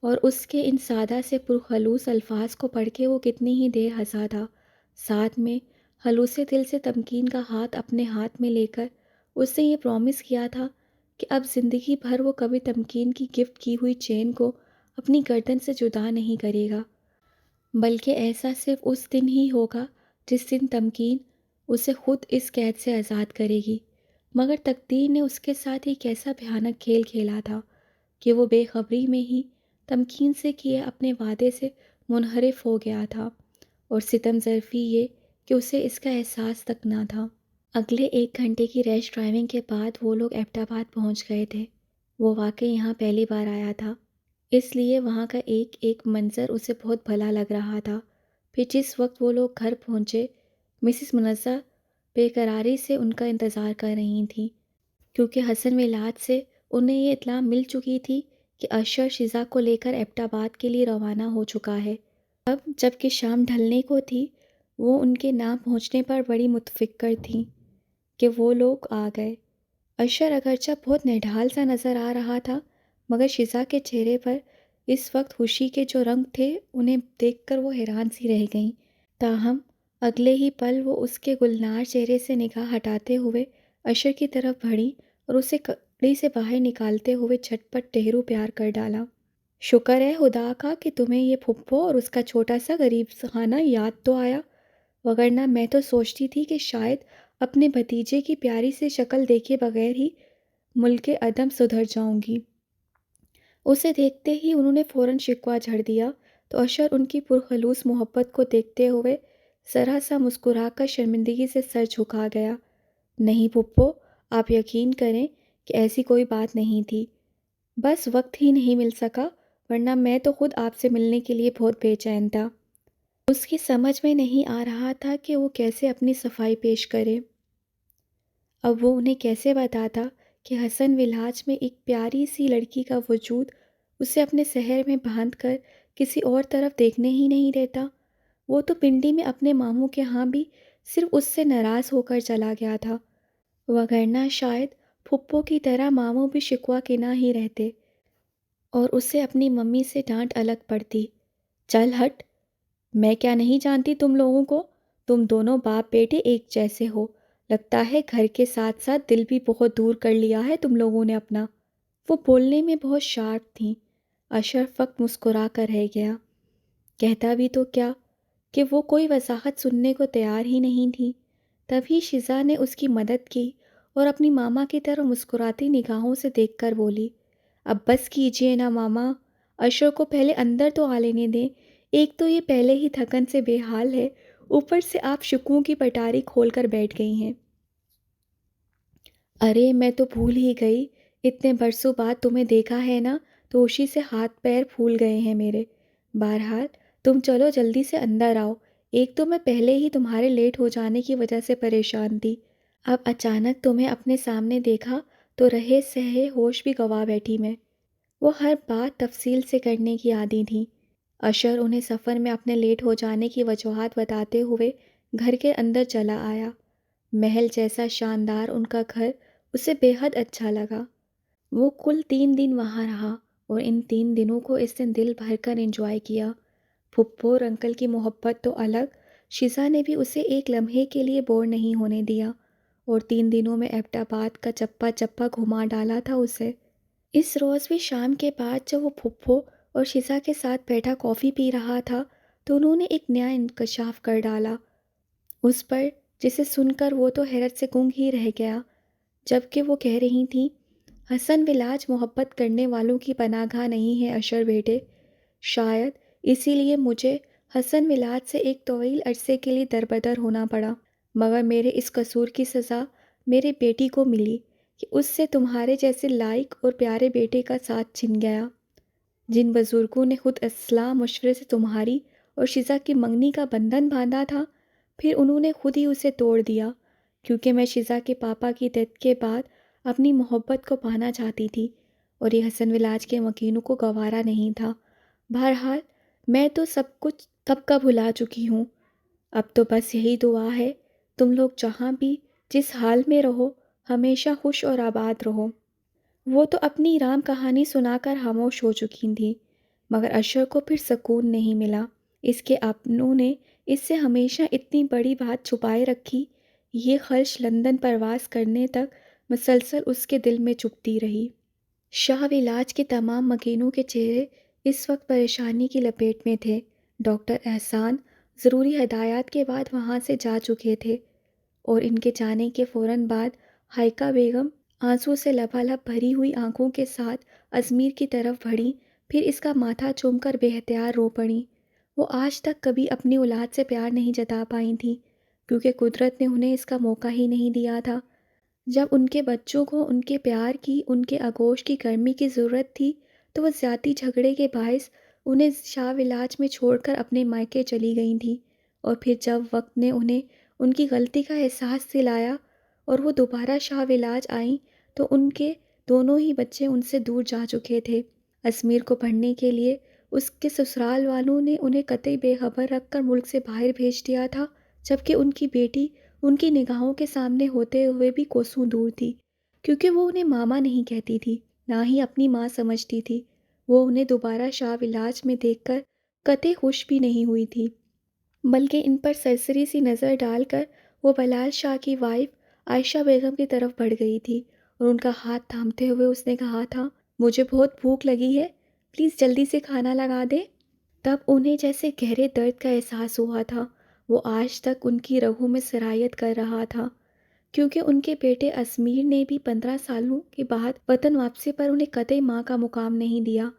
اور اس کے ان سادہ سے پرخلوص الفاظ کو پڑھ کے وہ کتنی ہی دیر ہنسا تھا، ساتھ میں خلوص دل سے تمکین کا ہاتھ اپنے ہاتھ میں لے کر اس نے یہ پرومس کیا تھا کہ اب زندگی بھر وہ کبھی تمکین کی گفٹ کی ہوئی چین کو اپنی گردن سے جدا نہیں کرے گا، بلکہ ایسا صرف اس دن ہی ہوگا جس دن تمکین اسے خود اس قید سے آزاد کرے گی۔ مگر تقدیر نے اس کے ساتھ ایک ایسا بھیانک کھیل کھیلا تھا کہ وہ بے خبری میں ہی تمکین سے کیے اپنے وعدے سے منحرف ہو گیا تھا، اور ستم ظرفی یہ کہ اسے اس کا احساس تک نہ تھا۔ اگلے 1 گھنٹے کی ریش ڈرائیونگ کے بعد وہ لوگ ایبٹ آباد پہنچ گئے تھے۔ وہ واقعی یہاں پہلی بار آیا تھا، اس لیے وہاں کا ایک ایک منظر اسے بہت بھلا لگ رہا تھا۔ پھر جس وقت وہ لوگ گھر پہنچے، مسز منزہ بے قراری سے ان کا انتظار کر رہی تھیں، کیونکہ حسن ولاد سے انہیں یہ اطلاع مل چکی تھی کہ اشر شیزا کو لے کر ایبٹ آباد کے لیے روانہ ہو چکا ہے۔ اب جب کہ شام ڈھلنے کو تھی، وہ ان کے نہ پہنچنے پر بڑی متفکر تھیں کہ وہ لوگ آ گئے۔ اشر اگرچہ بہت نڈھال سا نظر آ رہا تھا، مگر شیزا کے چہرے پر اس وقت خوشی کے جو رنگ تھے انہیں دیکھ کر وہ حیران سی رہ گئیں۔ تاہم اگلے ہی پل وہ اس کے گلنار چہرے سے نگاہ ہٹاتے ہوئے اشر کی طرف بڑھی اور اسے کڑی سے باہر نکالتے ہوئے جھٹ پٹ ٹہرو پیار کر ڈالا۔ شکر ہے خدا کا کہ تمہیں یہ پھپھو اور اس کا چھوٹا سا غریب خانہ یاد تو آیا، وگرنہ میں تو سوچتی تھی کہ شاید اپنے بھتیجے کی پیاری سی شکل دیکھے بغیر ہی ملک عدم سدھر جاؤں گی۔ اسے دیکھتے ہی انہوں نے فوراً شکوہ جھڑ دیا تو اشر ان کی پرخلوص محبت کو دیکھتے ہوئے ذرا سا مسکرا کر شرمندگی سے سر جھکا گیا۔ نہیں پھپھو، آپ یقین کریں کہ ایسی کوئی بات نہیں تھی، بس وقت ہی نہیں مل سکا ورنہ میں تو خود آپ سے ملنے کے لیے بہت بے چین تھا۔ اس کی سمجھ میں نہیں آ رہا تھا کہ وہ کیسے اپنی صفائی پیش کرے۔ اب وہ انہیں کیسے بتاتا کہ حسن ولاج میں ایک پیاری سی لڑکی کا وجود اسے اپنے شہر میں باندھ کر کسی اور طرف دیکھنے ہی نہیں دیتا۔ وہ تو پنڈی میں اپنے ماموں کے ہاں بھی صرف اس سے ناراض ہو کر چلا گیا تھا، وگرنہ شاید پھپھو کی طرح ماموں بھی شکوہ کنا ہی رہتے اور اسے اپنی ممی سے ڈانٹ الگ پڑتی۔ چل ہٹ، میں کیا نہیں جانتی تم لوگوں کو؟ تم دونوں باپ بیٹے ایک جیسے ہو، لگتا ہے گھر کے ساتھ ساتھ دل بھی بہت دور کر لیا ہے تم لوگوں نے اپنا۔ وہ بولنے میں بہت شارپ تھیں۔ اشرف فقط مسکرا کر رہ گیا۔ کہتا بھی تو کیا کہ وہ کوئی وضاحت سننے کو تیار ہی نہیں تھی۔ تبھی شزا نے اس کی مدد کی اور اپنی ماما کی طرف مسکراتی نگاہوں سے دیکھ کر بولی، اب بس کیجیے نا ماما، اشرف کو پہلے اندر تو آ لینے دیں۔ ایک تو یہ پہلے ہی تھکن سے بے حال ہے، اوپر سے آپ شکووں کی پٹاری کھول کر بیٹھ گئی ہیں۔ ارے میں تو بھول ہی گئی، اتنے برسوں بعد تمہیں دیکھا ہے نا تو اسی سے ہاتھ پیر پھول گئے ہیں میرے۔ بہرحال تم چلو جلدی سے اندر آؤ، ایک تو میں پہلے ہی تمہارے لیٹ ہو جانے کی وجہ سے پریشان تھی، اب اچانک تمہیں اپنے سامنے دیکھا تو رہے سہے ہوش بھی گوا بیٹھی میں۔ وہ ہر بات تفصیل سے کرنے کی عادی تھیں۔ اشر انہیں سفر میں اپنے لیٹ ہو جانے کی وجوہات بتاتے ہوئے گھر کے اندر چلا آیا۔ محل جیسا شاندار ان کا گھر اسے بے حد اچھا لگا۔ وہ کل 3 دن وہاں رہا اور ان 3 دنوں کو اس نے دل بھر کر انجوائے کیا۔ پھپھو اور انکل کی محبت تو الگ، شزا نے بھی اسے ایک لمحے کے لیے بور نہیں ہونے دیا اور 3 دنوں میں ایبٹ آباد کا چپا چپا گھما ڈالا تھا اسے۔ اس روز بھی شام کے بعد جب وہ پھپھو اور شزا کے ساتھ بیٹھا کافی پی رہا تھا تو انہوں نے ایک نیا انکشاف کر ڈالا اس پر، جسے سن کر وہ تو حیرت سے گنگ ہی رہ گیا۔ جبکہ وہ کہہ رہی تھیں، حسن ولاج محبت کرنے والوں کی پناہ گاہ نہیں ہے اشر بیٹے، شاید اسی لیے مجھے حسن ولاج سے ایک طویل عرصے کے لیے دربدر ہونا پڑا، مگر میرے اس قصور کی سزا میرے بیٹی کو ملی کہ اس سے تمہارے جیسے لائق اور پیارے بیٹے کا ساتھ چھن گیا۔ جن بزرگوں نے خود اصلاح مشورے سے تمہاری اور شزا کی منگنی کا بندھن باندھا تھا، پھر انہوں نے خود ہی اسے توڑ دیا، کیونکہ میں شزا کے پاپا کی ڈیتھ کے بعد اپنی محبت کو پانا چاہتی تھی اور یہ حسن ولاج کے مکینوں کو گوارا نہیں تھا۔ بہرحال میں تو سب کچھ تب کا بھلا چکی ہوں، اب تو بس یہی دعا ہے تم لوگ جہاں بھی جس حال میں رہو ہمیشہ خوش اور آباد رہو۔ وہ تو اپنی رام کہانی سنا کر خاموش ہو چکی تھیں، مگر اشر کو پھر سکون نہیں ملا۔ اس کے اپنوں نے اس سے ہمیشہ اتنی بڑی بات چھپائے رکھی، یہ خلش لندن پرواز کرنے تک مسلسل اس کے دل میں چبھتی رہی۔ شاہ ولاج کے تمام مکینوں کے چہرے اس وقت پریشانی کی لپیٹ میں تھے۔ ڈاکٹر احسان ضروری ہدایات کے بعد وہاں سے جا چکے تھے اور ان کے جانے کے فوراً بعد ہائیکا بیگم آنسو سے لبالب بھری ہوئی آنکھوں کے ساتھ ازمیر کی طرف بڑھیں، پھر اس کا ماتھا چوم کر بے اختیار رو پڑیں۔ وہ آج تک کبھی اپنی اولاد سے پیار نہیں جتا پائی تھیں، کیونکہ قدرت نے انہیں اس کا موقع ہی نہیں دیا تھا۔ جب ان کے بچوں کو ان کے پیار کی، ان کے آغوش کی گرمی کی ضرورت تھی تو وہ ذاتی جھگڑے کے باعث انہیں شاہ ولاج میں چھوڑ کر اپنے مائکے چلی گئی تھیں، اور پھر جب وقت نے انہیں ان کی غلطی کا احساس دلایا اور وہ دوبارہ شاہ ولاج آئیں تو ان کے دونوں ہی بچے ان سے دور جا چکے تھے۔ ازمیر کو پڑھنے کے لیے اس کے سسرال والوں نے انہیں قطعی بے خبر رکھ کر ملک سے باہر بھیج دیا تھا، جبکہ ان کی بیٹی ان کی نگاہوں کے سامنے ہوتے ہوئے بھی کوسوں دور تھی، کیونکہ وہ انہیں ماما نہیں کہتی تھی، نہ ہی اپنی ماں سمجھتی تھی۔ وہ انہیں دوبارہ شاہ ولاج میں دیکھ کر قطعی خوش بھی نہیں ہوئی تھی، بلکہ ان پر سرسری سی نظر ڈال کر وہ بلال شاہ کی وائف عائشہ بیگم کی طرف بڑھ گئی تھی اور ان کا ہاتھ تھامتے ہوئے اس نے کہا تھا، مجھے بہت بھوک لگی ہے، پلیز جلدی سے کھانا لگا دیں۔ تب انہیں جیسے گہرے درد کا احساس ہوا تھا، وہ آج تک ان کی رگوں میں سرایت کر رہا تھا، کیونکہ ان کے بیٹے ازمیر نے بھی 15 سالوں کے بعد وطن واپسی پر انہیں قطعی ماں کا مقام نہیں دیا،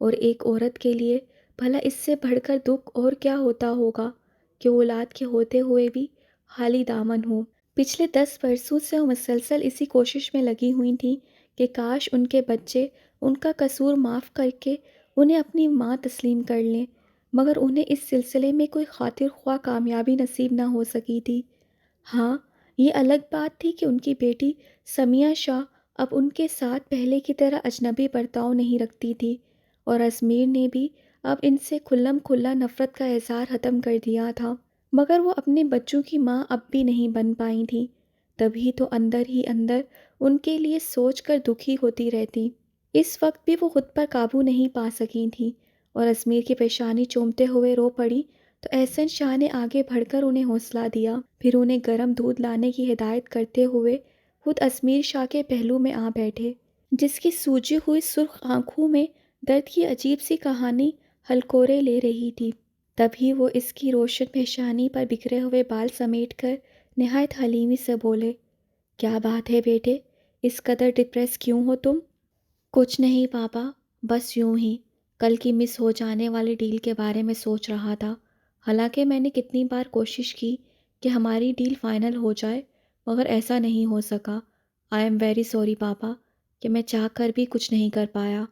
اور ایک عورت کے لیے بھلا اس سے بڑھ کر دکھ اور کیا ہوتا ہوگا کہ اولاد کے ہوتے ہوئے بھی خالی دامن ہو۔ پچھلے 10 برسوں سے وہ مسلسل اسی کوشش میں لگی ہوئی تھیں کہ کاش ان کے بچے ان کا قصور معاف کر کے انہیں اپنی ماں تسلیم کر لیں، مگر انہیں اس سلسلے میں کوئی خاطر خواہ کامیابی نصیب نہ ہو سکی تھی۔ ہاں، یہ الگ بات تھی کہ ان کی بیٹی سمیہ شاہ اب ان کے ساتھ پہلے کی طرح اجنبی برتاؤ نہیں رکھتی تھی، اور ازمیر نے بھی اب ان سے کھلم کھلا نفرت کا اظہار ختم کر دیا تھا، مگر وہ اپنے بچوں کی ماں اب بھی نہیں بن پائی تھی۔ تبھی تو اندر ہی اندر ان کے لیے سوچ کر دکھی ہوتی رہتی۔ اس وقت بھی وہ خود پر قابو نہیں پا سکی تھیں اور ازمیر کی پیشانی چومتے ہوئے رو پڑی تو احسن شاہ نے آگے بڑھ کر انہیں حوصلہ دیا، پھر انہیں گرم دودھ لانے کی ہدایت کرتے ہوئے خود ازمیر شاہ کے پہلو میں آ بیٹھے، جس کی سوجی ہوئی سرخ آنکھوں میں درد کی عجیب سی کہانی ہلکورے لے رہی تھی۔ تبھی وہ اس کی روشن پیشانی پر بکھرے ہوئے بال سمیٹ کر نہایت حلیمی سے بولے، کیا بات ہے بیٹے، اس قدر ڈپریس کیوں ہو تم؟ کچھ نہیں پاپا، بس یوں ہی کل کی مس ہو جانے والی ڈیل کے بارے میں سوچ رہا تھا۔ حالانکہ میں نے کتنی بار کوشش کی کہ ہماری ڈیل فائنل ہو جائے، مگر ایسا نہیں ہو سکا۔ آئی ایم ویری سوری پاپا کہ میں چاہ کر بھی کچھ نہیں کر پایا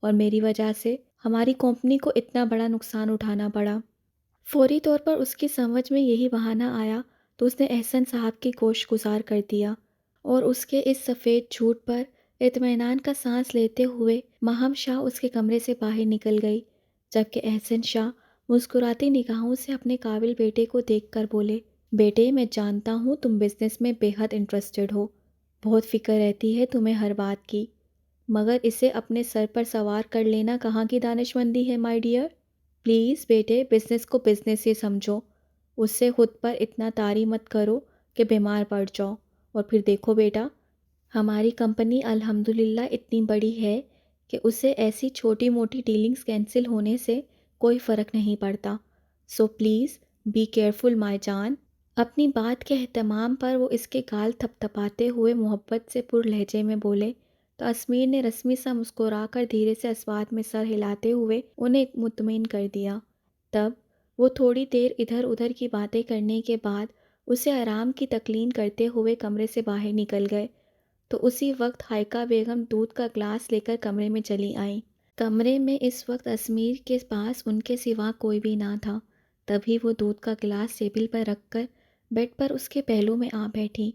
اور میری وجہ سے ہماری کمپنی کو اتنا بڑا نقصان اٹھانا پڑا۔ فوری طور پر اس کی سمجھ میں یہی بہانہ آیا تو اس نے احسن صاحب کی گوش گزار کر دیا اور اس کے اس سفید جھوٹ پر اطمینان کا سانس لیتے ہوئے ماہم شاہ اس کے کمرے سے باہر نکل گئی، جبکہ احسن شاہ مسکراتی نگاہوں سے اپنے قابل بیٹے کو دیکھ کر بولے، بیٹے میں جانتا ہوں تم بزنس میں بے حد انٹرسٹڈ ہو، بہت فکر رہتی ہے تمہیں ہر بات کی، مگر اسے اپنے سر پر سوار کر لینا کہاں کی دانشمندی ہے مائی ڈیئر؟ پلیز بیٹے بزنس کو بزنس ہی سمجھو، اس سے خود پر اتنا طاری مت کرو کہ بیمار پڑ جاؤ۔ اور پھر دیکھو بیٹا، ہماری کمپنی الحمدللہ اتنی بڑی ہے کہ اسے ایسی چھوٹی موٹی ڈیلنگز کینسل ہونے سے کوئی فرق نہیں پڑتا، سو پلیز بی کیئرفل مائی جان۔ اپنی بات کے اہتمام پر وہ اس کے گال تھپ تھپاتے ہوئے محبت سے پر لہجے میں بولے تو اسمیر نے رسمی سا مسکرا کر دھیرے سے اسوات میں سر ہلاتے ہوئے انہیں مطمئن کر دیا۔ تب وہ تھوڑی دیر ادھر ادھر کی باتیں کرنے کے بعد اسے آرام کی تکلین کرتے ہوئے کمرے سے باہر نکل گئے تو اسی وقت ہائیکا بیگم دودھ کا گلاس لے کر کمرے میں چلی آئیں۔ کمرے میں اس وقت اسمیر کے پاس ان کے سوا کوئی بھی نہ تھا، تبھی وہ دودھ کا گلاس ٹیبل پر رکھ کر بیڈ پر اس کے پہلو میں آ بیٹھی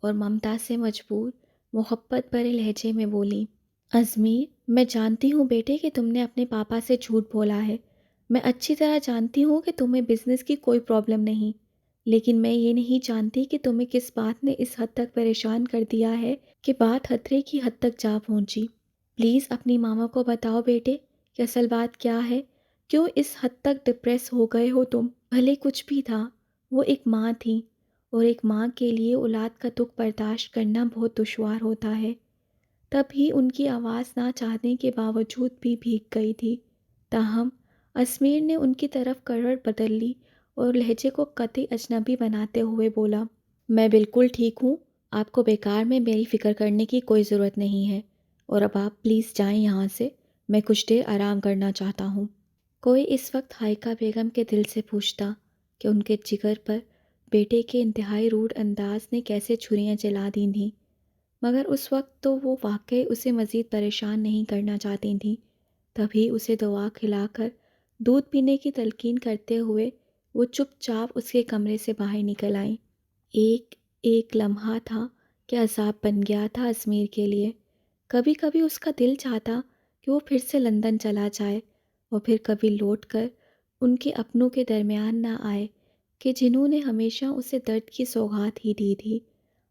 اور ممتا سے مجبور محبت بھرے لہجے میں بولی، ازمیر میں جانتی ہوں بیٹے کہ تم نے اپنے پاپا سے جھوٹ بولا ہے، میں اچھی طرح جانتی ہوں کہ تمہیں بزنس کی کوئی پرابلم نہیں، لیکن میں یہ نہیں جانتی کہ تمہیں کس بات نے اس حد تک پریشان کر دیا ہے کہ بات خطرے کی حد تک جا پہنچی۔ پلیز اپنی ماما کو بتاؤ بیٹے کہ اصل بات کیا ہے، کیوں اس حد تک ڈپریس ہو گئے ہو تم؟ بھلے کچھ بھی تھا، وہ ایک ماں تھی اور ایک ماں کے لیے اولاد کا دکھ برداشت کرنا بہت دشوار ہوتا ہے۔ تب ہی ان کی آواز نہ چاہنے کے باوجود بھی بھیگ گئی تھی، تاہم اسمیر نے ان کی طرف کرڑ بدل لی اور لہجے کو قطعی اجنبی بناتے ہوئے بولا، میں بالکل ٹھیک ہوں، آپ کو بیکار میں میری فکر کرنے کی کوئی ضرورت نہیں ہے، اور اب آپ پلیز جائیں یہاں سے، میں کچھ دیر آرام کرنا چاہتا ہوں۔ کوئی اس وقت ہائیکا بیگم کے دل سے پوچھتا کہ ان کے جگر پر بیٹے کے انتہائی روڈ انداز نے کیسے چھریاں چلا دی تھیں، مگر اس وقت تو وہ واقعی اسے مزید پریشان نہیں کرنا چاہتی تھیں۔ تبھی اسے دوا کھلا کر دودھ پینے کی تلقین کرتے ہوئے وہ چپ چاپ اس کے کمرے سے باہر نکل آئیں۔ ایک ایک لمحہ تھا کہ عذاب بن گیا تھا اسمیر کے لیے۔ کبھی کبھی اس کا دل چاہتا کہ وہ پھر سے لندن چلا جائے اور پھر کبھی لوٹ کر ان کے اپنوں کے درمیان نہ آئے کہ جنہوں نے ہمیشہ اسے درد کی سوغات ہی دی تھی۔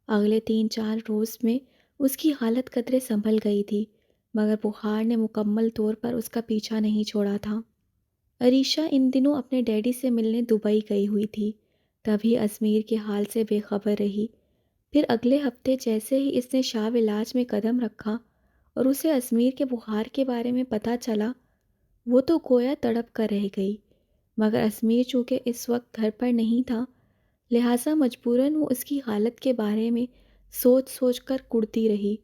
اگلے 3-4 روز میں اس کی حالت قدرے سنبھل گئی تھی، مگر بخار نے مکمل طور پر اس کا پیچھا نہیں چھوڑا تھا۔ عریشہ ان دنوں اپنے ڈیڈی سے ملنے دبئی گئی ہوئی تھی، تبھی ازمیر کے حال سے بے خبر رہی۔ پھر اگلے ہفتے جیسے ہی اس نے شاب علاج میں قدم رکھا اور اسے ازمیر کے بخار کے بارے میں پتہ چلا، وہ تو گویا تڑپ کر رہ گئی، مگر ازمیر چونکہ اس وقت گھر پر نہیں تھا، لہٰذا مجبوراً وہ اس کی حالت کے بارے میں سوچ سوچ کر کڑتی رہی۔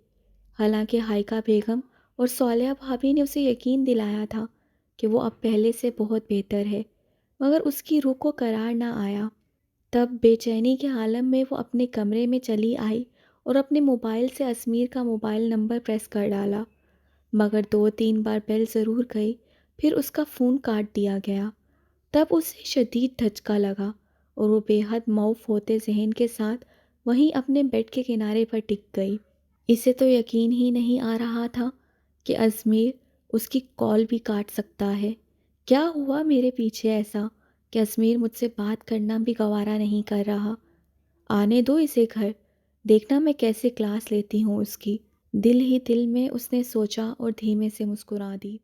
حالانکہ ہائیکا بیگم اور صالحہ بھابھی نے اسے یقین دلایا تھا کہ وہ اب پہلے سے بہت بہتر ہے، مگر اس کی روح کو قرار نہ آیا۔ تب بے چینی کے عالم میں وہ اپنے کمرے میں چلی آئی اور اپنے موبائل سے اسمیر کا موبائل نمبر پریس کر ڈالا، مگر 2-3 بار بیل ضرور گئی پھر اس کا فون کاٹ دیا گیا۔ تب اسے شدید دھچکا لگا اور وہ بے حد موف ہوتے ذہن کے ساتھ وہیں اپنے بیڈ کے کنارے پر ٹک گئی۔ اسے تو یقین ہی نہیں آ رہا تھا کہ ازمیر اس کی کال بھی کاٹ سکتا ہے۔ کیا ہوا میرے پیچھے ایسا کہ ازمیر مجھ سے بات کرنا بھی گوارا نہیں کر رہا؟ آنے دو اسے گھر، دیکھنا میں کیسے کلاس لیتی ہوں اس کی۔ دل ہی دل میں اس نے سوچا اور دھیمے سے مسکرا دی۔